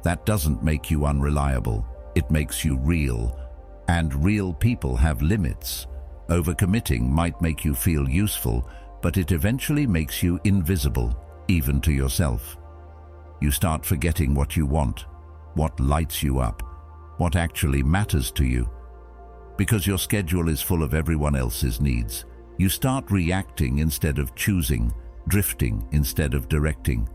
That doesn't make you unreliable, it makes you real. And real people have limits. Overcommitting might make you feel useful, but it eventually makes you invisible, even to yourself. You start forgetting what you want, what lights you up, what actually matters to you. Because your schedule is full of everyone else's needs, you start reacting instead of choosing, drifting instead of directing.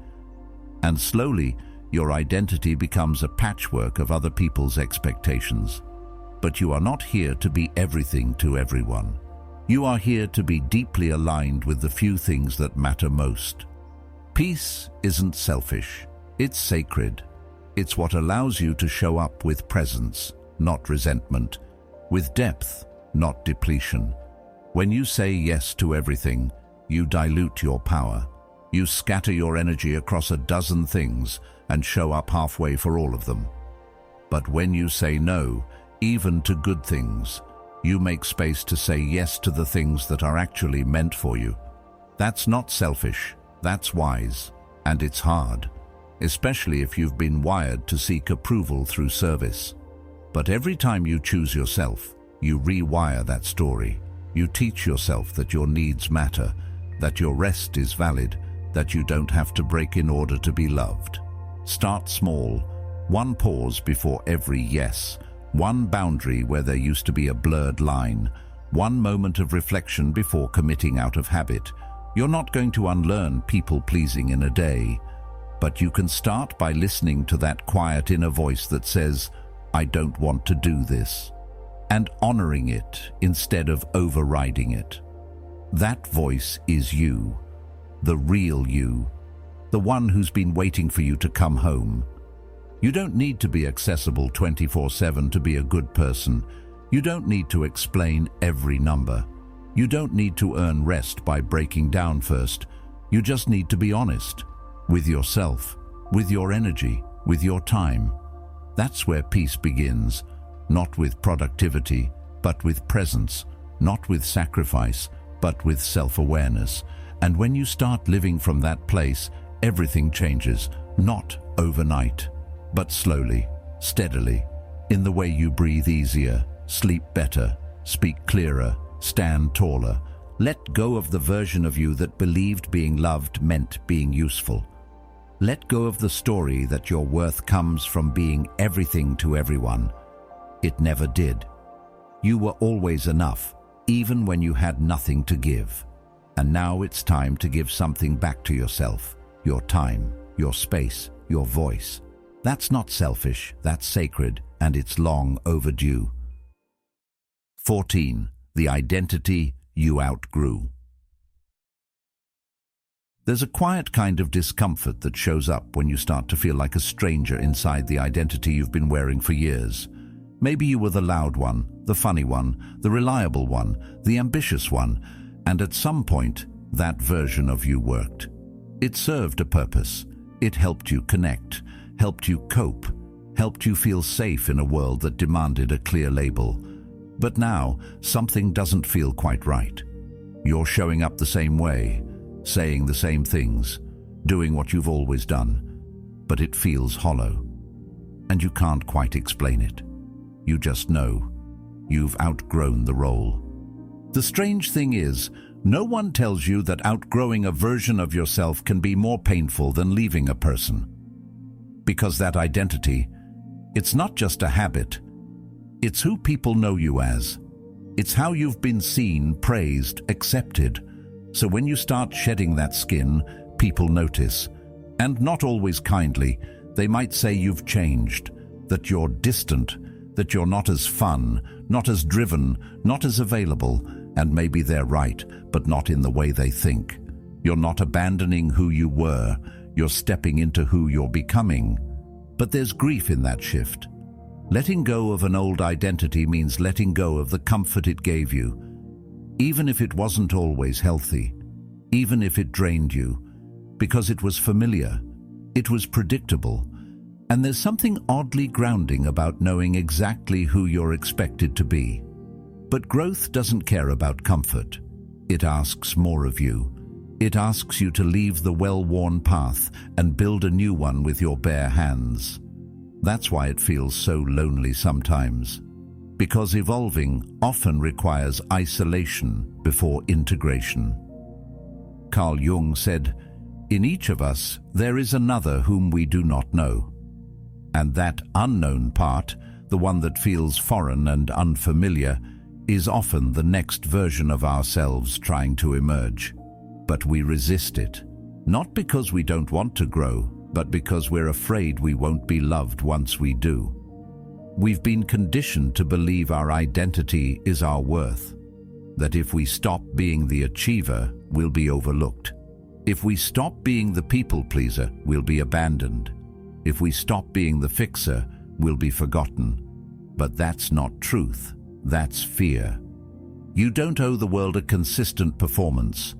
And slowly, your identity becomes a patchwork of other people's expectations. But you are not here to be everything to everyone. You are here to be deeply aligned with the few things that matter most. Peace isn't selfish, it's sacred. It's what allows you to show up with presence, not resentment, with depth, not depletion. When you say yes to everything, you dilute your power. You scatter your energy across a dozen things and show up halfway for all of them. But when you say no, even to good things, you make space to say yes to the things that are actually meant for you. That's not selfish, that's wise, and it's hard, especially if you've been wired to seek approval through service. But every time you choose yourself, you rewire that story. You teach yourself that your needs matter, that your rest is valid, that you don't have to break in order to be loved. Start small, one pause before every yes, one boundary where there used to be a blurred line, one moment of reflection before committing out of habit. You're not going to unlearn people-pleasing in a day, but you can start by listening to that quiet inner voice that says, "I don't want to do this," and honoring it instead of overriding it. That voice is you, the real you, the one who's been waiting for you to come home. You don't need to be accessible 24/7 to be a good person. You don't need to explain every number. You don't need to earn rest by breaking down first. You just need to be honest with yourself, with your energy, with your time. That's where peace begins, not with productivity, but with presence, not with sacrifice, but with self-awareness. And when you start living from that place, everything changes, not overnight, but slowly, steadily, in the way you breathe easier, sleep better, speak clearer, stand taller. Let go of the version of you that believed being loved meant being useful. Let go of the story that your worth comes from being everything to everyone. It never did. You were always enough, even when you had nothing to give. And now it's time to give something back to yourself, your time, your space, your voice. That's not selfish, that's sacred, and it's long overdue. 14. The identity you outgrew. There's a quiet kind of discomfort that shows up when you start to feel like a stranger inside the identity you've been wearing for years. Maybe you were the loud one, the funny one, the reliable one, the ambitious one, and at some point, that version of you worked. It served a purpose. It helped you connect, helped you cope, helped you feel safe in a world that demanded a clear label. But now, something doesn't feel quite right. You're showing up the same way, saying the same things, doing what you've always done, but it feels hollow. And you can't quite explain it. You just know. You've outgrown the role. The strange thing is, no one tells you that outgrowing a version of yourself can be more painful than leaving a person. Because that identity, it's not just a habit. It's who people know you as. It's how you've been seen, praised, accepted. So when you start shedding that skin, people notice. And not always kindly. They might say you've changed, that you're distant, that you're not as fun, not as driven, not as available. And maybe they're right, but not in the way they think. You're not abandoning who you were. You're stepping into who you're becoming. But there's grief in that shift. Letting go of an old identity means letting go of the comfort it gave you, even if it wasn't always healthy, even if it drained you, because it was familiar, it was predictable, and there's something oddly grounding about knowing exactly who you're expected to be. But growth doesn't care about comfort. It asks more of you. It asks you to leave the well-worn path and build a new one with your bare hands. That's why it feels so lonely sometimes, because evolving often requires isolation before integration. Carl Jung said, "In each of us there is another whom we do not know." And that unknown part, the one that feels foreign and unfamiliar, is often the next version of ourselves trying to emerge. But we resist it, not because we don't want to grow, but because we're afraid we won't be loved once we do. We've been conditioned to believe our identity is our worth, that if we stop being the achiever, we'll be overlooked. If we stop being the people pleaser, we'll be abandoned. If we stop being the fixer, we'll be forgotten. But that's not truth, that's fear. You don't owe the world a consistent performance.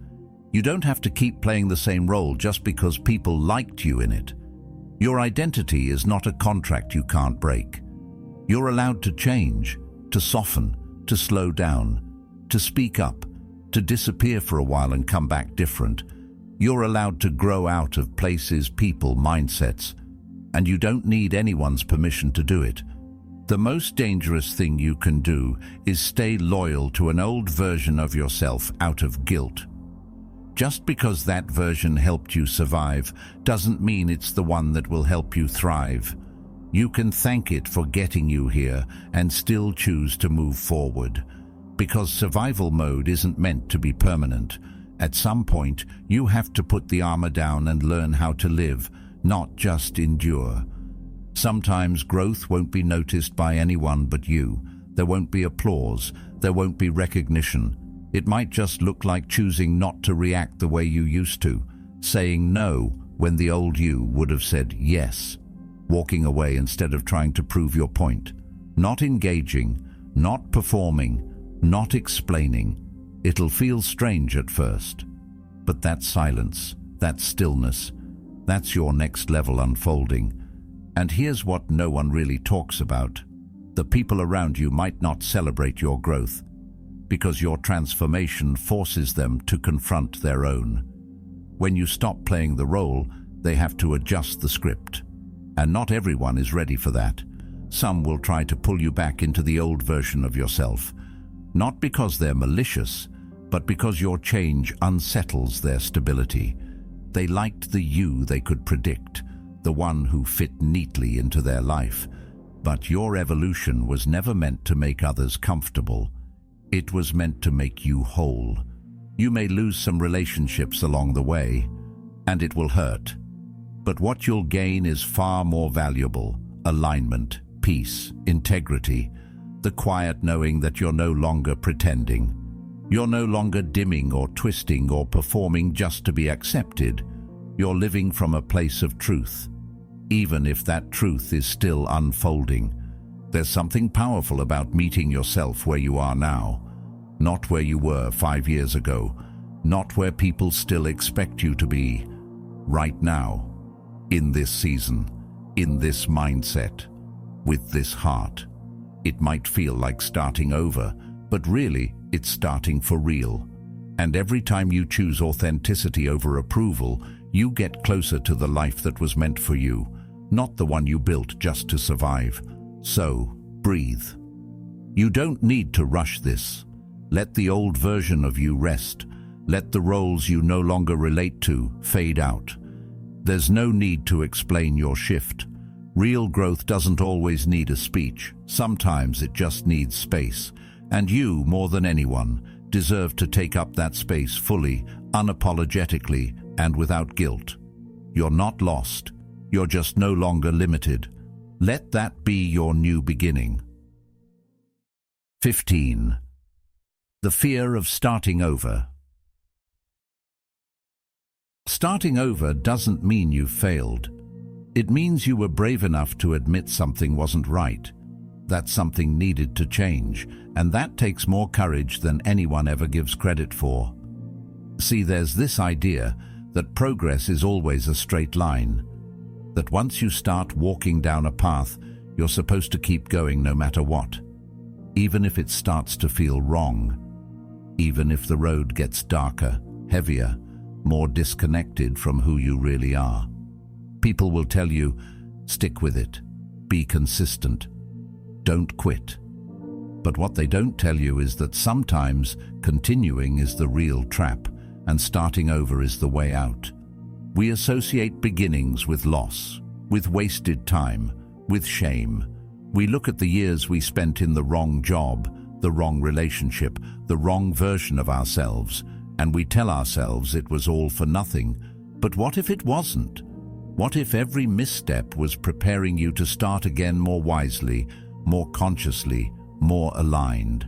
You don't have to keep playing the same role just because people liked you in it. Your identity is not a contract you can't break. You're allowed to change, to soften, to slow down, to speak up, to disappear for a while and come back different. You're allowed to grow out of places, people, mindsets, and you don't need anyone's permission to do it. The most dangerous thing you can do is stay loyal to an old version of yourself out of guilt. Just because that version helped you survive doesn't mean it's the one that will help you thrive. You can thank it for getting you here and still choose to move forward. Because survival mode isn't meant to be permanent. At some point, you have to put the armor down and learn how to live, not just endure. Sometimes growth won't be noticed by anyone but you. There won't be applause. There won't be recognition. It might just look like choosing not to react the way you used to, saying no when the old you would have said yes, walking away instead of trying to prove your point, not engaging, not performing, not explaining. It'll feel strange at first, but that silence, that stillness, that's your next level unfolding. And here's what no one really talks about. The people around you might not celebrate your growth, because your transformation forces them to confront their own. When you stop playing the role, they have to adjust the script. And not everyone is ready for that. Some will try to pull you back into the old version of yourself, not because they're malicious, but because your change unsettles their stability. They liked the you they could predict, the one who fit neatly into their life. But your evolution was never meant to make others comfortable. It was meant to make you whole. You may lose some relationships along the way, and it will hurt. But what you'll gain is far more valuable: alignment, peace, integrity, the quiet knowing that you're no longer pretending. You're no longer dimming or twisting or performing just to be accepted. You're living from a place of truth, even if that truth is still unfolding. There's something powerful about meeting yourself where you are now, not where you were 5 years ago, not where people still expect you to be. Right now, in this season, in this mindset, with this heart. It might feel like starting over, but really, it's starting for real. And every time you choose authenticity over approval, you get closer to the life that was meant for you, not the one you built just to survive. So, breathe. You don't need to rush this. Let the old version of you rest. Let the roles you no longer relate to fade out. There's no need to explain your shift. Real growth doesn't always need a speech. Sometimes it just needs space. And you, more than anyone, deserve to take up that space fully, unapologetically, and without guilt. You're not lost. You're just no longer limited. Let that be your new beginning. 15. The fear of starting over. Starting over doesn't mean you failed. It means you were brave enough to admit something wasn't right, that something needed to change, and that takes more courage than anyone ever gives credit for. See, there's this idea that progress is always a straight line, that once you start walking down a path, you're supposed to keep going no matter what, even if it starts to feel wrong, even if the road gets darker, heavier, more disconnected from who you really are. People will tell you, stick with it, be consistent, don't quit. But what they don't tell you is that sometimes continuing is the real trap, and starting over is the way out. We associate beginnings with loss, with wasted time, with shame. We look at the years we spent in the wrong job, the wrong relationship, the wrong version of ourselves, and we tell ourselves it was all for nothing. But what if it wasn't? What if every misstep was preparing you to start again more wisely, more consciously, more aligned?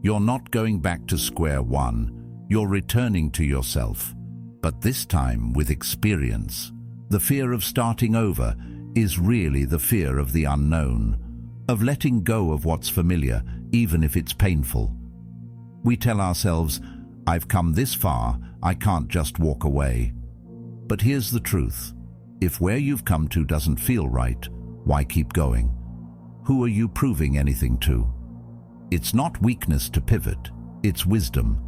You're not going back to square one. You're returning to yourself, but this time with experience. The fear of starting over is really the fear of the unknown, of letting go of what's familiar, even if it's painful. We tell ourselves, I've come this far, I can't just walk away. But here's the truth. If where you've come to doesn't feel right, why keep going? Who are you proving anything to? It's not weakness to pivot, it's wisdom.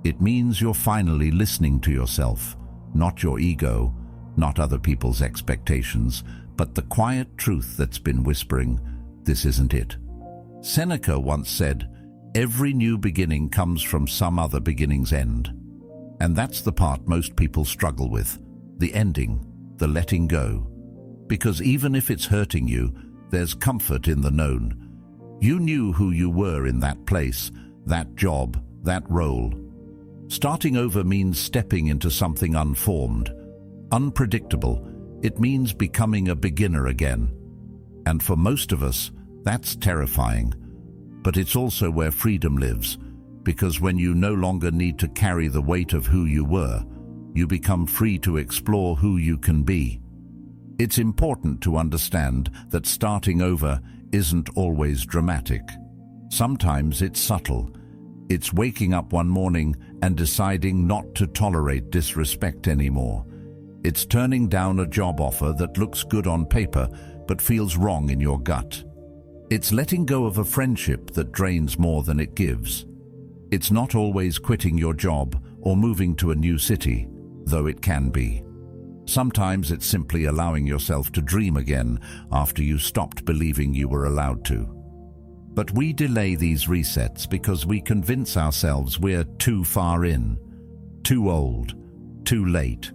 It means you're finally listening to yourself, not your ego, not other people's expectations, but the quiet truth that's been whispering, this isn't it. Seneca once said, every new beginning comes from some other beginning's end. And that's the part most people struggle with, the ending, the letting go. Because even if it's hurting you, there's comfort in the known. You knew who you were in that place, that job, that role. Starting over means stepping into something unformed, unpredictable. It means becoming a beginner again. And for most of us, that's terrifying. But it's also where freedom lives, because when you no longer need to carry the weight of who you were, you become free to explore who you can be. It's important to understand that starting over isn't always dramatic. Sometimes it's subtle. It's waking up one morning and deciding not to tolerate disrespect anymore. It's turning down a job offer that looks good on paper but feels wrong in your gut. It's letting go of a friendship that drains more than it gives. It's not always quitting your job or moving to a new city, though it can be. Sometimes it's simply allowing yourself to dream again after you stopped believing you were allowed to. But we delay these resets because we convince ourselves we're too far in, too old, too late,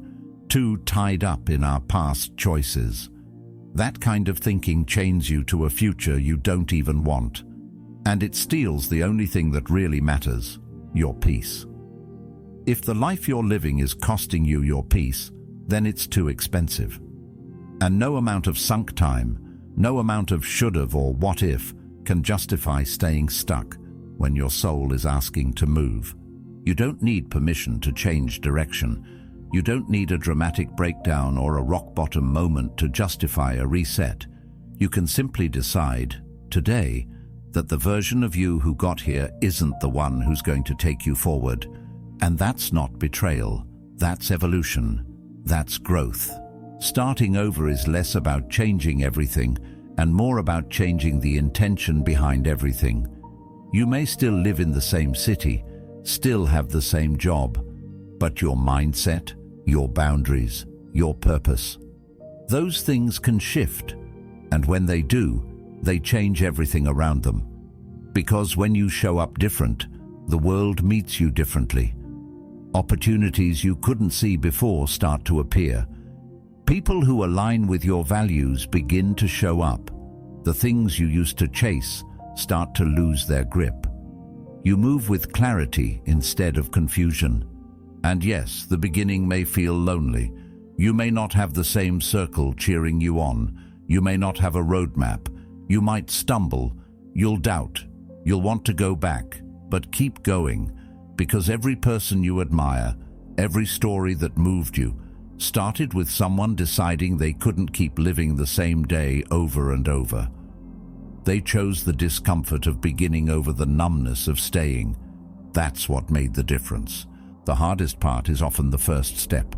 too tied up in our past choices. That kind of thinking chains you to a future you don't even want, and it steals the only thing that really matters, your peace. If the life you're living is costing you your peace, then it's too expensive. And no amount of sunk time, no amount of should've or what if can justify staying stuck when your soul is asking to move. You don't need permission to change direction. You don't need a dramatic breakdown or a rock-bottom moment to justify a reset. You can simply decide, today, that the version of you who got here isn't the one who's going to take you forward. And that's not betrayal, that's evolution, that's growth. Starting over is less about changing everything and more about changing the intention behind everything. You may still live in the same city, still have the same job, but your mindset, your boundaries, your purpose, those things can shift. And when they do, they change everything around them. Because when you show up different, the world meets you differently. Opportunities you couldn't see before start to appear. People who align with your values begin to show up. The things you used to chase start to lose their grip. You move with clarity instead of confusion. And yes, the beginning may feel lonely. You may not have the same circle cheering you on. You may not have a roadmap. You might stumble. You'll doubt. You'll want to go back. But keep going, because every person you admire, every story that moved you, started with someone deciding they couldn't keep living the same day over and over. They chose the discomfort of beginning over the numbness of staying. That's what made the difference. The hardest part is often the first step.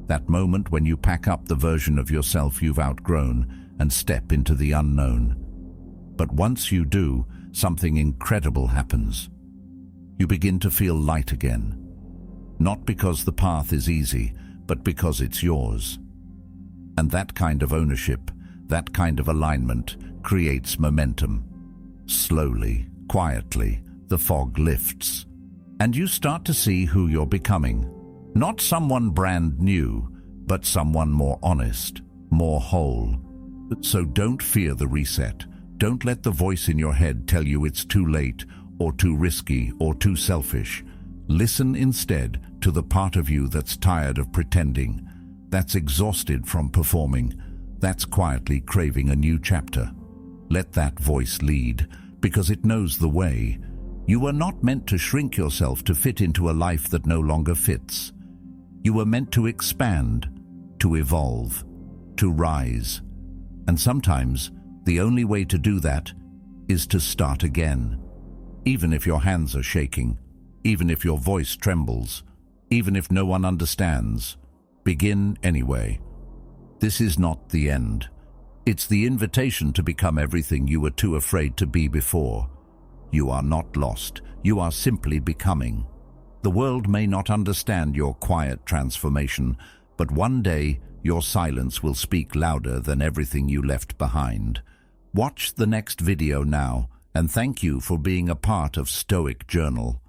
That moment when you pack up the version of yourself you've outgrown and step into the unknown. But once you do, something incredible happens. You begin to feel light again. Not because the path is easy, but because it's yours. And that kind of ownership, that kind of alignment, creates momentum. Slowly, quietly, the fog lifts. And you start to see who you're becoming. Not someone brand new, but someone more honest, more whole. So don't fear the reset. Don't let the voice in your head tell you it's too late, or too risky, or too selfish. Listen instead to the part of you that's tired of pretending, that's exhausted from performing, that's quietly craving a new chapter. Let that voice lead, because it knows the way. You are not meant to shrink yourself to fit into a life that no longer fits. You were meant to expand, to evolve, to rise. And sometimes, the only way to do that is to start again. Even if your hands are shaking, even if your voice trembles, even if no one understands, begin anyway. This is not the end. It's the invitation to become everything you were too afraid to be before. You are not lost. You are simply becoming. The world may not understand your quiet transformation, but one day your silence will speak louder than everything you left behind. Watch the next video now, and thank you for being a part of Stoic Journal.